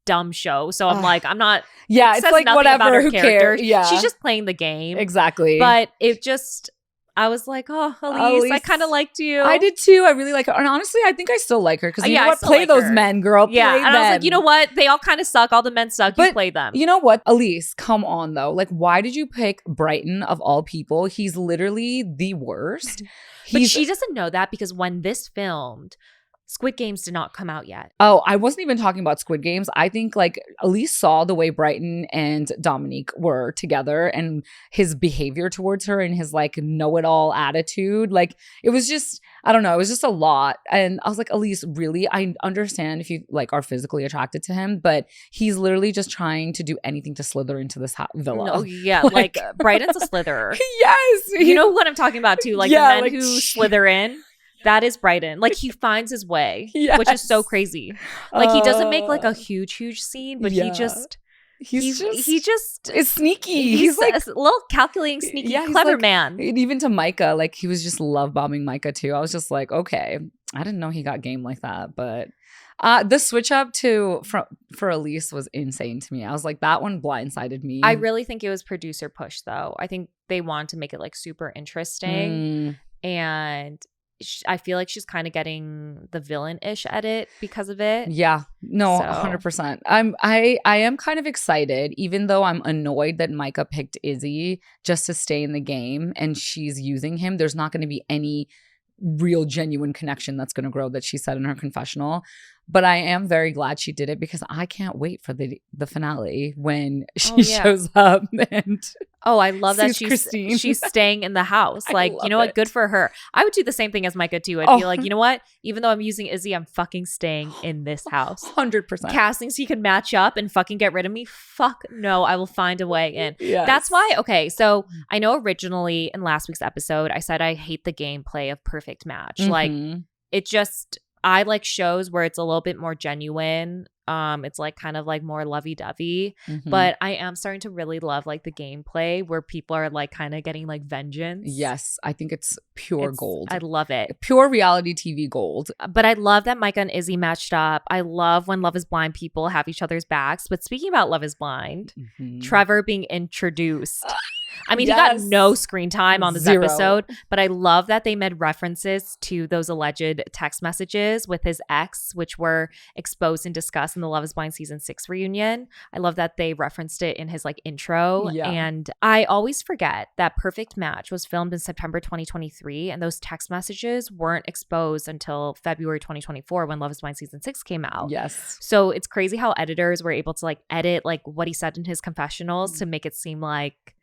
dumb show. So I'm like, I'm not. Yeah. It's like, whatever. Who cares? Yeah. She's just playing the game. Exactly. But it just. I was like, oh, Elise, I kind of liked you. I did too. I really like her. And honestly, I think I still like her because you know what? Play like those men, girl. Yeah. Play and them. I was like, you know what? They all kind of suck. All the men suck. You play them. You know what? Elise, come on though. Like, why did you pick Brighton of all people? He's literally the worst. But she doesn't know that because when this filmed, Squid Games did not come out yet. Oh, I wasn't even talking about Squid Games. I think like Elise saw the way Brighton and Dominique were together and his behavior towards her and his like know-it-all attitude. Like it was just, I don't know, it was just a lot. And I was like, Elise, really? I understand if you like are physically attracted to him, but he's literally just trying to do anything to slither into this villa. No, yeah, like Brighton's a slitherer. Yes. You know what I'm talking about too? Like Yeah, the men like, who slither in. That is Brighton. Like he finds his way, which is so crazy. Like he doesn't make like a huge scene, but he just is sneaky. He's like a little calculating, sneaky, clever like, man. Even to Micah, like he was just love bombing Micah too. I was just like, okay, I didn't know he got game like that, but the switch up for Elise was insane to me. I was like, that one blindsided me. I really think it was producer push though. I think they wanted to make it like super interesting, and I feel like she's kind of getting the villain-ish edit because of it. Yeah. No, So. 100%. I am kind of excited, even though I'm annoyed that Micah picked Izzy just to stay in the game and she's using him. There's not going to be any real genuine connection that's going to grow, that she said in her confessional. But I am very glad she did it because I can't wait for the finale when she shows up. And I love that Christine. she's staying in the house. Like, you know what? Good for her. I would do the same thing as Micah too. I'd be like, you know what? Even though I'm using Izzy, I'm fucking staying in this house. 100%. Castings he can match up and fucking get rid of me. Fuck no, I will find a way in. Yes. That's why, okay, so I know originally in last week's episode, I said I hate the gameplay of Perfect Match. Like, it just... I like shows where it's a little bit more genuine. It's like kind of like more lovey-dovey. But I am starting to really love like the gameplay where people are like kind of getting like vengeance. Yes, I think it's pure gold. I love it. Pure reality TV gold. But I love that Micah and Izzy matched up. I love when Love is Blind people have each other's backs. But speaking about Love is Blind, Trevor being introduced. I mean, he got no screen time on this episode, but I love that they made references to those alleged text messages with his ex, which were exposed and discussed in the Love is Blind season 6 reunion. I love that they referenced it in his like intro. Yeah. And I always forget that Perfect Match was filmed in September 2023, and those text messages weren't exposed until February 2024 when Love is Blind season 6 came out. Yes. So it's crazy how editors were able to like edit like what he said in his confessionals to make it seem like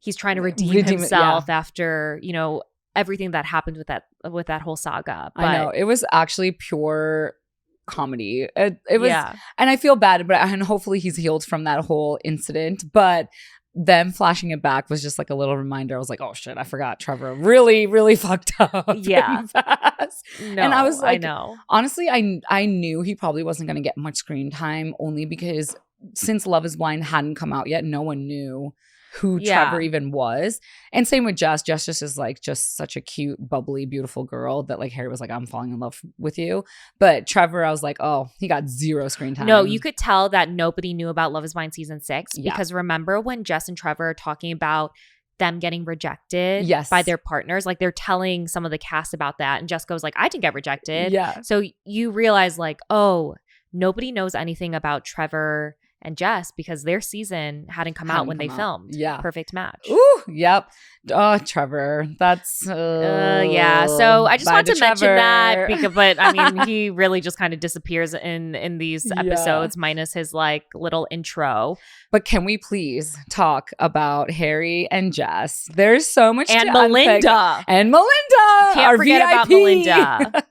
he's trying to redeem himself after, you know, everything that happened with that whole saga. But I know. It was actually pure comedy. It was, and I feel bad, and hopefully he's healed from that whole incident. But them flashing it back was just like a little reminder. I was like, oh shit, I forgot Trevor really, really fucked up. Yeah. Fast. No, and I was like, I know. Honestly, I knew he probably wasn't going to get much screen time, only because since Love is Blind hadn't come out yet, no one knew who Trevor even was. And same with Jess. Jess just is like just such a cute, bubbly, beautiful girl that like Harry was like, I'm falling in love with you. But Trevor, I was like, oh, he got zero screen time. No, you could tell that nobody knew about Love is Blind season 6 because remember when Jess and Trevor are talking about them getting rejected by their partners, like they're telling some of the cast about that, and Jess goes like, I didn't get rejected. Yeah. So you realize like, oh, nobody knows anything about Trevor and Jess because their season hadn't come out when they filmed Perfect Match. Ooh, yep. Oh, Trevor. That's yeah. So I just wanted to mention that because, but I mean, he really just kind of disappears in these episodes, minus his like little intro. But can we please talk about Harry and Jess? There's so much and to Melinda. And Melinda. Can't forget VIP. about Melinda.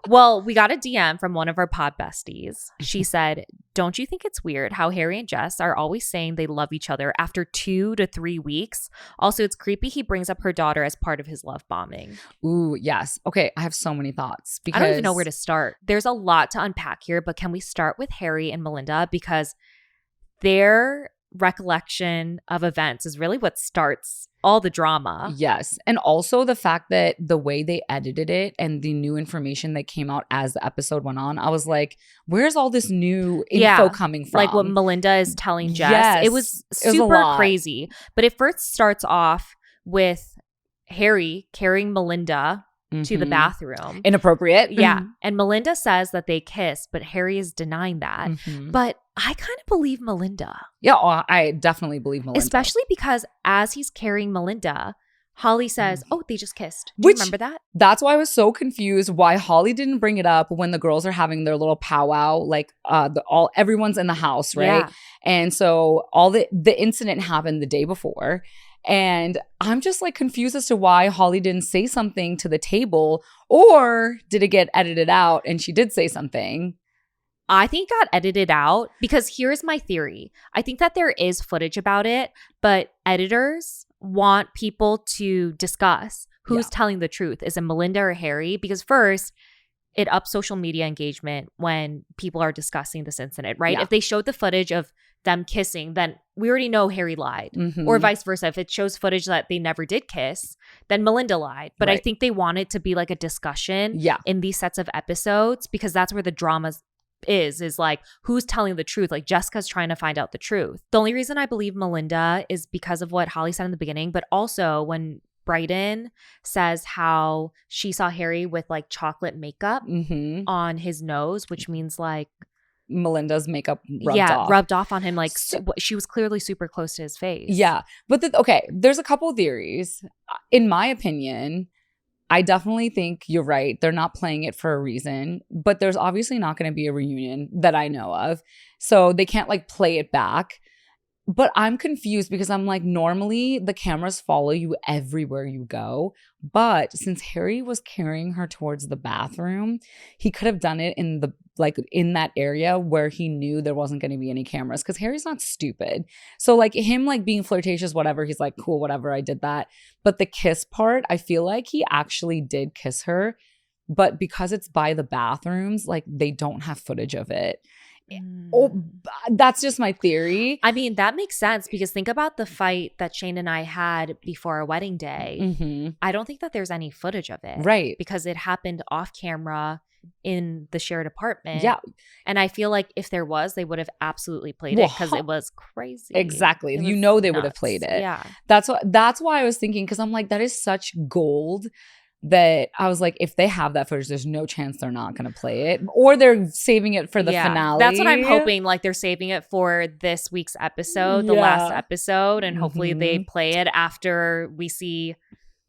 Well, we got a DM from one of our pod besties. She said, don't you think it's weird how Harry and Jess are always saying they love each other after 2 to 3 weeks? Also, it's creepy he brings up her daughter as part of his love bombing. Ooh, yes. Okay, I have so many thoughts. Because I don't even know where to start. There's a lot to unpack here, but can we start with Harry and Melinda? Because their recollection of events is really what starts all the drama. Yes. And also the fact that the way they edited it and the new information that came out as the episode went on, I was like, where's all this new info coming from? Like what Melinda is telling Jess. It was super crazy. But it first starts off with Harry carrying Melinda to the bathroom. Inappropriate. Yeah. And Melinda says that they kiss, but Harry is denying that. But I kind of believe Melinda. Yeah, I definitely believe Melinda. Especially because as he's carrying Melinda, Holly says, "Oh, they just kissed." Do you remember that? That's why I was so confused why Holly didn't bring it up when the girls are having their little powwow. Like everyone's in the house, right? Yeah. And so all the incident happened the day before. And I'm just like confused as to why Holly didn't say something to the table, or did it get edited out and she did say something? I think it got edited out because here's my theory. I think that there is footage about it, but editors want people to discuss who's telling the truth. Is it Melinda or Harry? Because first, it ups social media engagement when people are discussing this incident, right? Yeah. If they showed the footage of them kissing, then we already know Harry lied. Mm-hmm. Or vice versa. If it shows footage that they never did kiss, then Melinda lied. But right. I think they want it to be like a discussion in these sets of episodes because that's where the drama is like, who's telling the truth? Like Jessica's trying to find out the truth. The only reason I believe Melinda is because of what Holly said in the beginning, but also when Brighton says how she saw Harry with like chocolate makeup on his nose, which means like Melinda's makeup rubbed off on him. Like she was clearly super close to his face. Yeah. But okay, there's a couple theories. In my opinion, I definitely think you're right. They're not playing it for a reason, but there's obviously not going to be a reunion that I know of. So they can't like play it back. But I'm confused because I'm like, normally the cameras follow you everywhere you go. But since Harry was carrying her towards the bathroom, he could have done it in that area where he knew there wasn't going to be any cameras, because Harry's not stupid. So like him like being flirtatious, whatever, he's like, cool, whatever, I did that. But the kiss part, I feel like he actually did kiss her. But because it's by the bathrooms, like they don't have footage of it. Oh, that's just my theory. I mean, that makes sense because think about the fight that Shane and I had before our wedding day. Mm-hmm. I don't think that there's any footage of it. Right. Because it happened off camera in the shared apartment. Yeah. And I feel like if there was, they would have absolutely played it because it was crazy. Exactly. They would have played it. Yeah. That's why I was thinking, because I'm like, that is such gold. That I was like, if they have that footage, there's no chance they're not going to play it, or they're saving it for the finale. That's what I'm hoping. Like they're saving it for this week's episode, the last episode, and hopefully they play it after we see,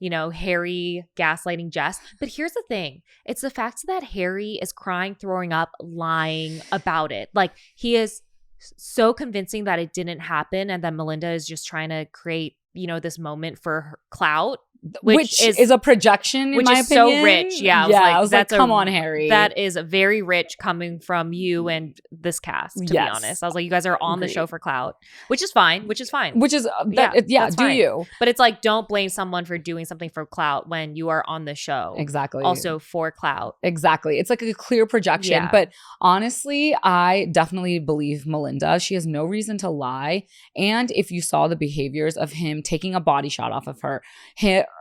Harry gaslighting Jess. But here's the thing. It's the fact that Harry is crying, throwing up, lying about it. Like he is so convincing that it didn't happen and that Melinda is just trying to create, this moment for her clout. Which is a projection, in my opinion. So rich. Yeah. I was like, come on, Harry. That is very rich coming from you and this cast, to be honest. I was like, you guys are on the show for clout, which is fine. Do fine. you. But it's like, don't blame someone for doing something for clout when you are on the show. Exactly. Also for clout. Exactly. It's like a clear projection. Yeah. But honestly, I definitely believe Melinda. She has no reason to lie. And if you saw the behaviors of him taking a body shot off of her,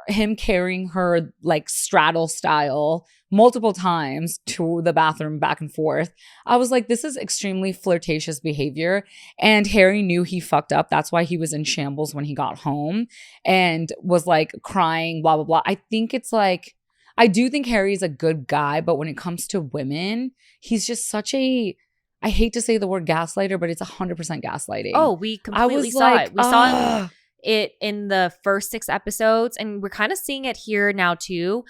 him carrying her like straddle style multiple times to the bathroom back and forth, I was like, this is extremely flirtatious behavior. And Harry knew he fucked up. That's why he was in shambles when he got home and was like crying, blah, blah, blah. I think it's like, I do think Harry's a good guy, but when it comes to women, he's just such a, I hate to say the word gaslighter, but it's 100% gaslighting. Oh, we completely saw it. We saw it in the first 6 episodes, and we're kind of seeing it here now too.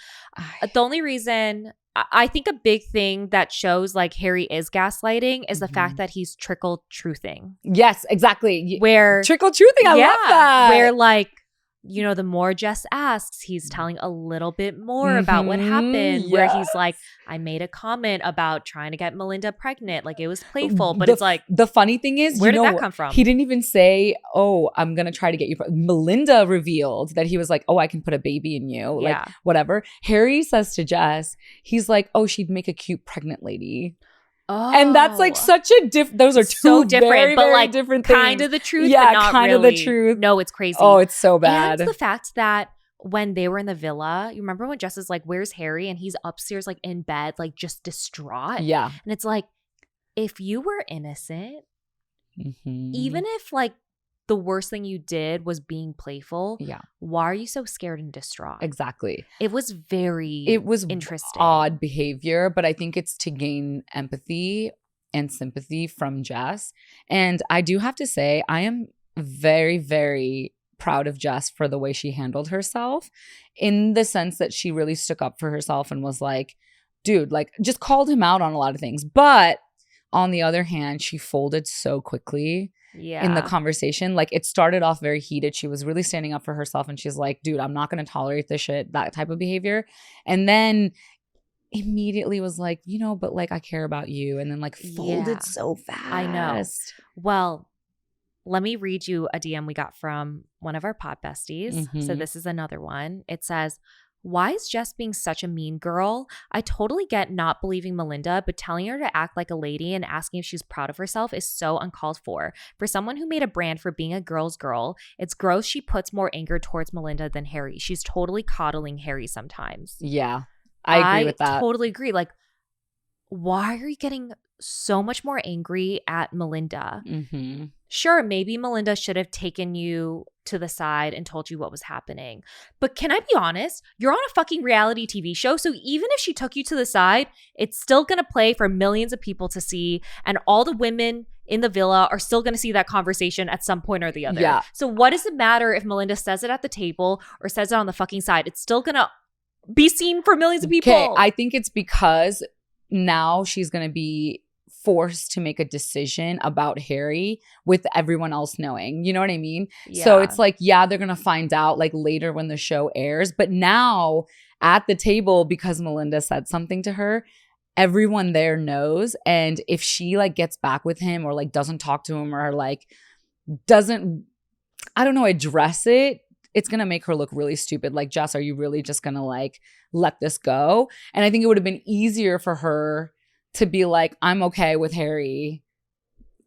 The only reason I think a big thing that shows like Harry is gaslighting is the fact that he's trickle truthing. Yes, exactly. Where trickle truthing, I love that. Where like, the more Jess asks, he's telling a little bit more about what happened. Yes. Where he's like, I made a comment about trying to get Melinda pregnant. Like it was playful, but it's like. The funny thing is, where did that come from? He didn't even say, oh, I'm going to try to get you. Melinda revealed that he was like, oh, I can put a baby in you. Like whatever. Harry says to Jess, he's like, oh, she'd make a cute pregnant lady. Oh. And that's like such a those are two so different, very, but very like different things. Kind of the truth, but not kind really. Of the truth. No, it's crazy. Oh, it's so bad. And the fact that when they were in the villa, you remember when Jess is like, where's Harry? And he's upstairs like in bed, like just distraught. Yeah. And it's like, if you were innocent, even if like the worst thing you did was being playful, why are you so scared and distraught? Exactly. It was interesting. Odd behavior, but I think it's to gain empathy and sympathy from Jess. And I do have to say, I am very, very proud of Jess for the way she handled herself, in the sense that she really stuck up for herself and was like, dude, like just called him out on a lot of things. But on the other hand, she folded so quickly in the conversation. Like it started off very heated. She was really standing up for herself and she's like, dude, I'm not going to tolerate this shit, that type of behavior. And then immediately was like, you know, but like I care about you. And then like folded so fast. I know. Well, let me read you a DM we got from one of our pod besties. So this is another one. It says, why is Jess being such a mean girl? I totally get not believing Melinda, but telling her to act like a lady and asking if she's proud of herself is so uncalled for. For someone who made a brand for being a girl's girl, it's gross she puts more anger towards Melinda than Harry. She's totally coddling Harry sometimes. Yeah, I agree with that. I totally agree. Like, why are you getting so much more angry at Melinda? Sure, maybe Melinda should have taken you to the side and told you what was happening. But can I be honest? You're on a fucking reality TV show. So even if she took you to the side, it's still going to play for millions of people to see. And all the women in the villa are still going to see that conversation at some point or the other. Yeah. So what does it matter if Melinda says it at the table or says it on the fucking side? It's still going to be seen for millions of people. Okay, I think it's because now she's going to be forced to make a decision about Harry with everyone else knowing. You know what I mean? Yeah. So it's like, yeah, they're going to find out like later when the show airs. But now at the table, because Melinda said something to her, everyone there knows. And if she like gets back with him or like doesn't talk to him or like doesn't, I don't know, address it, it's going to make her look really stupid. Like, Jess, are you really just going to like let this go? And I think it would have been easier for her to be like, I'm okay with Harry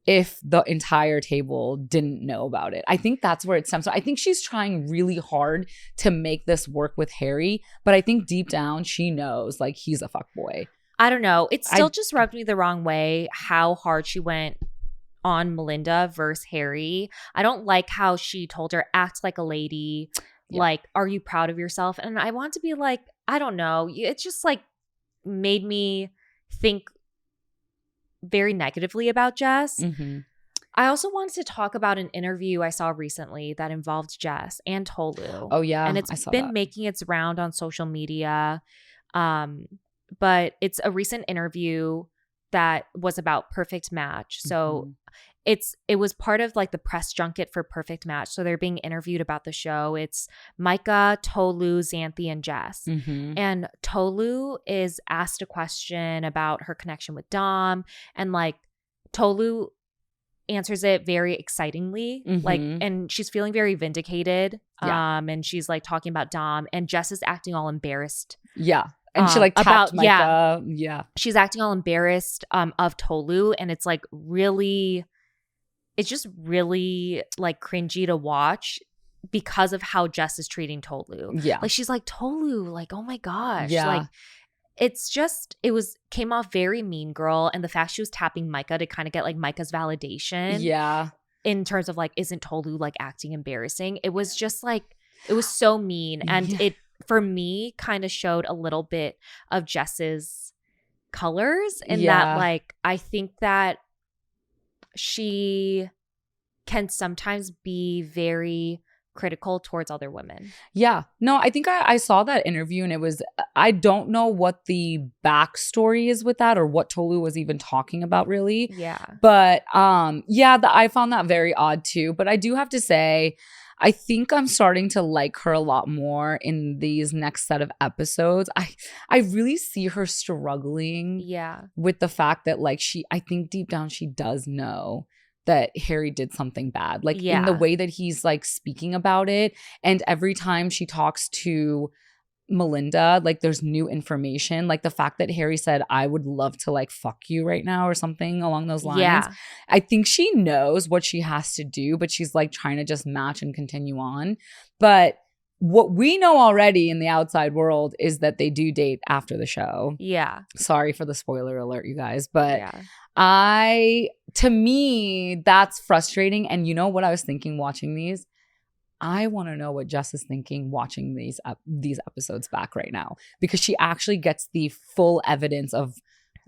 if the entire table didn't know about it. I think that's where it stems from. I think she's trying really hard to make this work with Harry, but I think deep down she knows like he's a fuckboy. I don't know. It still just rubbed me the wrong way how hard she went on Melinda versus Harry. I don't like how she told her, act like a lady. Yeah. Like, are you proud of yourself? And I want to be like, I don't know. It's just like made me think very negatively about Jess. I also wanted to talk about an interview I saw recently that involved Jess and Tolu. Oh, yeah. And it's been making its round on social media. But it's a recent interview that was about Perfect Match. So it was part of like the press junket for Perfect Match. So they're being interviewed about the show. It's Micah, Tolu, Xanthi, and Jess. And Tolu is asked a question about her connection with Dom. And like Tolu answers it very excitingly. Like, and she's feeling very vindicated. And she's like talking about Dom. And Jess is acting all embarrassed. Yeah. And she like tapped Micah. Yeah. She's acting all embarrassed of Tolu. And it's like really, it's just really like cringy to watch because of how Jess is treating Tolu. Yeah. Like she's like, Tolu, like, oh my gosh. Yeah. Like it's just, came off very mean girl. And the fact she was tapping Micah to kind of get like Micah's validation. Yeah. In terms of like, isn't Tolu like acting embarrassing? It was just like, it was so mean. And it, for me, kind of showed a little bit of Jess's colors in that like, I think that she can sometimes be very critical towards other women. Yeah. No, I think I saw that interview and it was, I don't know what the backstory is with that or what Tolu was even talking about really. Yeah. But I found that very odd too. But I do have to say, I think I'm starting to like her a lot more in these next set of episodes. I really see her struggling with the fact that like I think deep down she does know that Harry did something bad. Like in the way that he's like speaking about it. And every time she talks to Melinda, like there's new information, like the fact that Harry said, I would love to like fuck you right now or something along those lines. Yeah. I think she knows what she has to do, but she's like trying to just match and continue on. But what we know already in the outside world is that they do date after the show. Yeah. Sorry for the spoiler alert, you guys. But to me, that's frustrating. And you know what I was thinking watching these? I want to know what Jess is thinking watching these episodes back right now, because she actually gets the full evidence of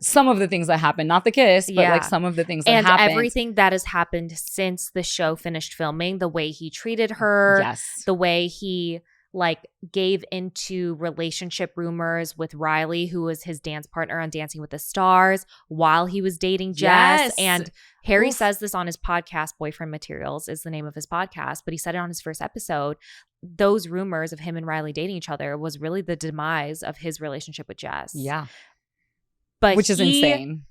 some of the things that happened, not the kiss, but like some of the things that happened. And everything that has happened since the show finished filming, the way he treated her, the way he like gave into relationship rumors with Riley, who was his dance partner on Dancing with the Stars, while he was dating Jess. And Harry says this on his podcast, Boyfriend Materials is the name of his podcast, but he said it on his first episode. Those rumors of him and Riley dating each other was really the demise of his relationship with Jess. Yeah. But which is insane.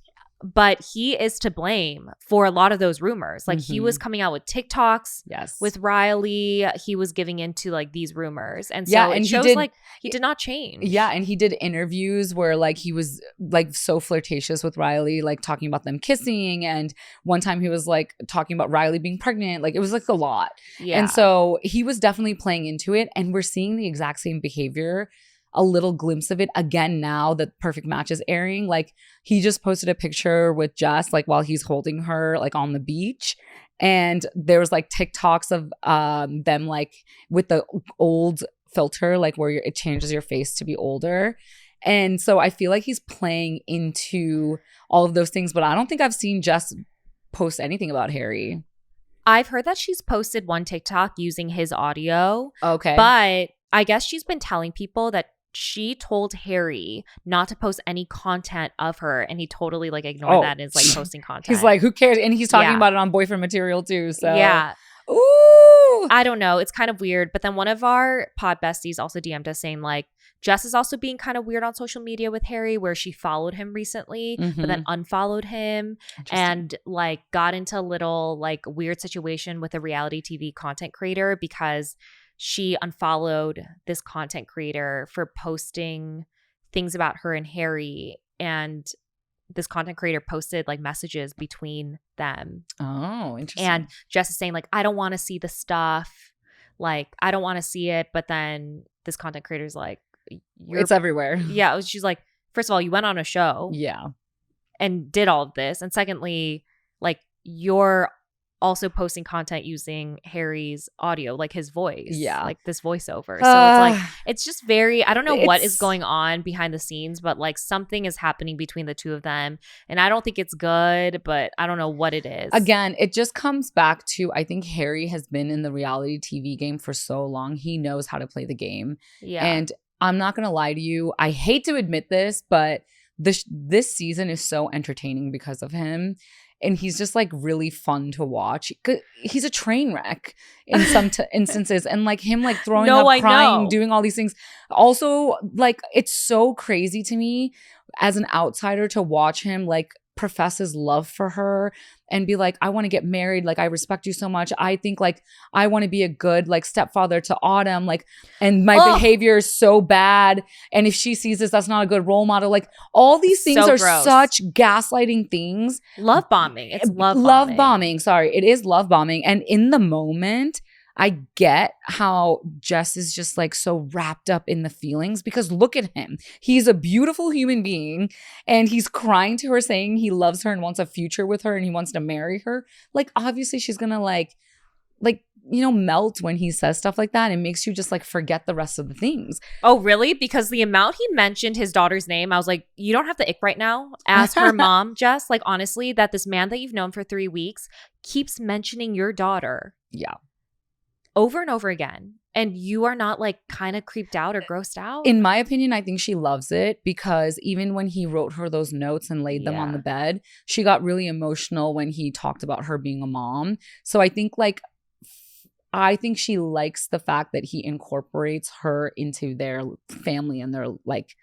But he is to blame for a lot of those rumors. Like he was coming out with TikToks with Riley. He was giving into like these rumors. And so it shows like he did not change. Yeah. And he did interviews where like he was like so flirtatious with Riley, like talking about them kissing. And one time he was like talking about Riley being pregnant. Like it was like a lot. Yeah. And so he was definitely playing into it. And we're seeing the exact same behavior, a little glimpse of it again now that Perfect Match is airing. Like he just posted a picture with Jess like while he's holding her like on the beach, and there was like TikToks of them like with the old filter, like where it changes your face to be older. And so I feel like he's playing into all of those things, but I don't think I've seen Jess post anything about Harry. I've heard that she's posted one TikTok using his audio. Okay. But I guess she's been telling people that she told Harry not to post any content of her, and he totally like ignored that and is like posting content. He's like, who cares? And he's talking about it on Boyfriend Material too. So yeah. Ooh. I don't know. It's kind of weird. But then one of our pod besties also DM'd us saying like, Jess is also being kind of weird on social media with Harry, where she followed him recently, but then unfollowed him and like got into a little like weird situation with a reality TV content creator because she unfollowed this content creator for posting things about her and Harry. And this content creator posted like messages between them. Oh, interesting. And Jess is saying like, I don't want to see the stuff. Like, I don't want to see it. But then this content creator's like, it's everywhere. Yeah. She's like, first of all, you went on a show. Yeah. And did all of this. And secondly, like you're also posting content using Harry's audio, like his voice. Yeah. Like this voiceover. So it's like, it's just very, I don't know what is going on behind the scenes, but like something is happening between the two of them. And I don't think it's good, but I don't know what it is. Again, it just comes back to, I think Harry has been in the reality TV game for so long. He knows how to play the game. Yeah. And I'm not going to lie to you. I hate to admit this, but this season is so entertaining because of him. And he's just like really fun to watch. He's a train wreck in some instances. And like him like throwing up, crying, doing all these things. Also, like it's so crazy to me as an outsider to watch him like profess his love for her and be like, I want to get married. Like, I respect you so much. I think like I want to be a good like stepfather to Autumn. Like, and my behavior is so bad. And if she sees this, that's not a good role model. Like all these things are gross. Such gaslighting things. Love bombing. It's love bombing. Sorry. It is love bombing. And in the moment, I get how Jess is just like so wrapped up in the feelings because look at him. He's a beautiful human being and he's crying to her saying he loves her and wants a future with her and he wants to marry her. Like obviously she's going to like, you know, melt when he says stuff like that. It makes you just like forget the rest of the things. Oh, really? Because the amount he mentioned his daughter's name, I was like, you don't have the ick right now. As her mom, Jess, like honestly, that this man that you've known for 3 weeks keeps mentioning your daughter. Yeah. Over and over again. And you are not like kind of creeped out or grossed out? In my opinion, I think she loves it because even when he wrote her those notes and laid them on the bed, she got really emotional when he talked about her being a mom. So I think she likes the fact that he incorporates her into their family and they're like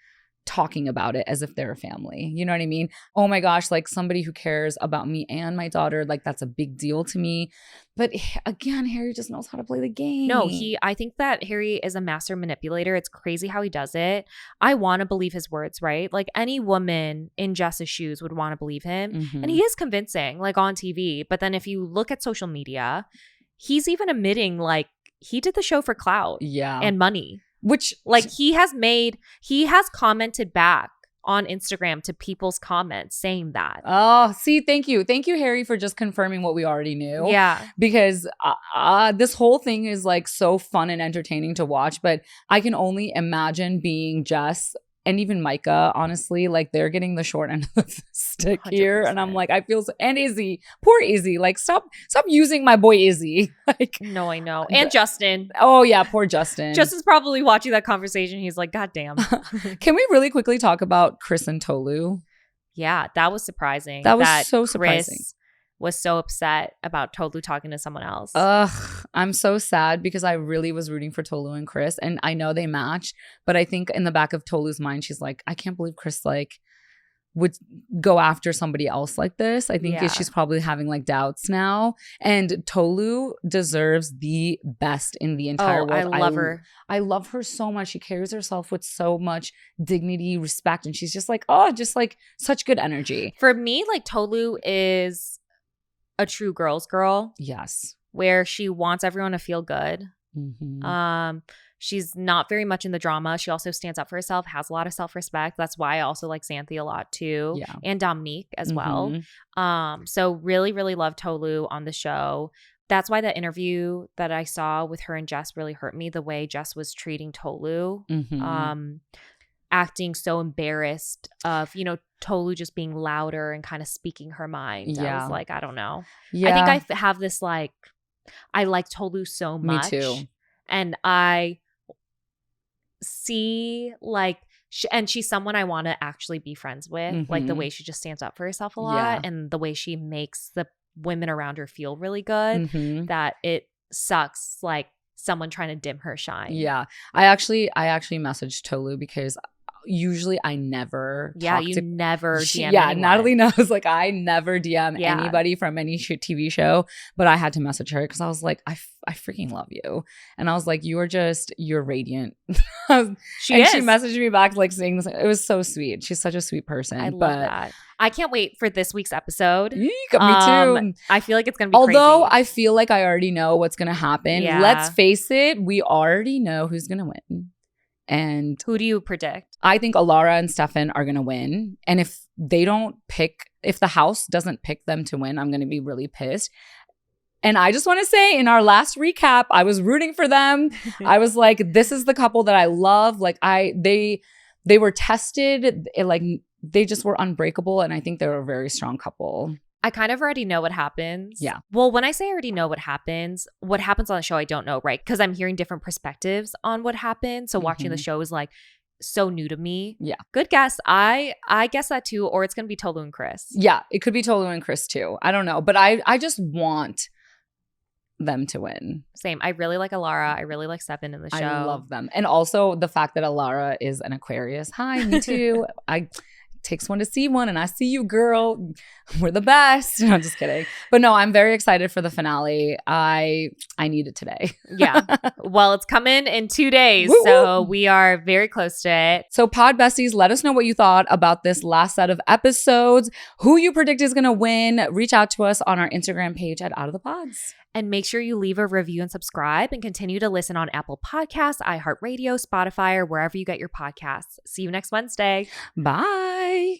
talking about it as if they're a family. You know what I mean? Oh my gosh, like somebody who cares about me and my daughter, like that's a big deal to me. But again, Harry just knows how to play the game. No, I think that Harry is a master manipulator. It's crazy how he does it. I want to believe his words, right? Like any woman in Jess's shoes would want to believe him. Mm-hmm. And he is convincing, like on TV. But then if you look at social media, he's even admitting like he did the show for clout and money. Which like he has commented back on Instagram to people's comments saying that. Oh, see, thank you, Harry, for just confirming what we already knew. Yeah, because this whole thing is like so fun and entertaining to watch. But I can only imagine being Jess and even Micah, honestly, like they're getting the short end of the stick 100%. here. And I'm like, I feel and Izzy, poor Izzy, like stop using my boy Izzy. Like, no, I know. And Justin. Oh yeah, poor Justin. Justin's probably watching that conversation. He's like, God damn. Can we really quickly talk about Chris and Tolu? Yeah, that was surprising. That was so surprising. Chris was so upset about Tolu talking to someone else. Ugh, I'm so sad because I really was rooting for Tolu and Chris, and I know they match, but I think in the back of Tolu's mind, she's like, I can't believe Chris like would go after somebody else like this. I think she's probably having like doubts now, and Tolu deserves the best in the entire world. I love her. I love her so much. She carries herself with so much dignity, respect, and she's just like, just like such good energy. For me, like Tolu is a true girl's girl. Yes. Where she wants everyone to feel good. Mm-hmm. She's not very much in the drama. She also stands up for herself, has a lot of self-respect. That's why I also like Xanthi a lot too. Yeah. And Dominique as well. So really, really love Tolu on the show. That's why the interview that I saw with her and Jess really hurt me. The way Jess was treating Tolu. Acting so embarrassed of, Tolu just being louder and kind of speaking her mind. Yeah. I was like, I don't know. Yeah. I think I have this like, I like Tolu so much. Me too. And I see like, and she's someone I want to actually be friends with. Like the way she just stands up for herself a lot and the way she makes the women around her feel really good, that it sucks like someone trying to dim her shine. Yeah. I actually messaged Tolu because usually I never never DM anyone. Natalie knows, like I never DM anybody from any TV show, but I had to message her because I was like, I freaking love you, and I was like, you're radiant. She messaged me back like saying this. It was so sweet. She's such a sweet person. I love that. I can't wait for this week's episode. Me too. I feel like it's gonna be crazy. I feel like I already know what's gonna happen. Let's face it, we already know who's gonna win. And who do you predict? I think Alara and Stefan are going to win. And if the house doesn't pick them to win, I'm going to be really pissed. And I just want to say, in our last recap, I was rooting for them. I was like, this is the couple that I love. Like they were tested. They just were unbreakable. And I think they're a very strong couple. I kind of already know what happens. Yeah. Well, when I say I already know what happens on the show, I don't know, right? Because I'm hearing different perspectives on what happened. So watching the show is like so new to me. Yeah. Good guess. I guess that too, or it's going to be Tolu and Chris. Yeah, it could be Tolu and Chris too. I don't know. But I just want them to win. Same. I really like Alara. I really like Stefan in the show. I love them. And also the fact that Alara is an Aquarius. Hi, me too. Takes one to see one, and I see you, girl. We're the best. No, I'm just kidding. But no, I'm very excited for the finale. I need it today. Yeah. Well, it's coming in 2 days. Woo-woo. So we are very close to it. So Pod Besties, let us know what you thought about this last set of episodes. Who you predict is going to win. Reach out to us on our Instagram page at Out of the Pods. And make sure you leave a review and subscribe, and continue to listen on Apple Podcasts, iHeartRadio, Spotify, or wherever you get your podcasts. See you next Wednesday. Bye.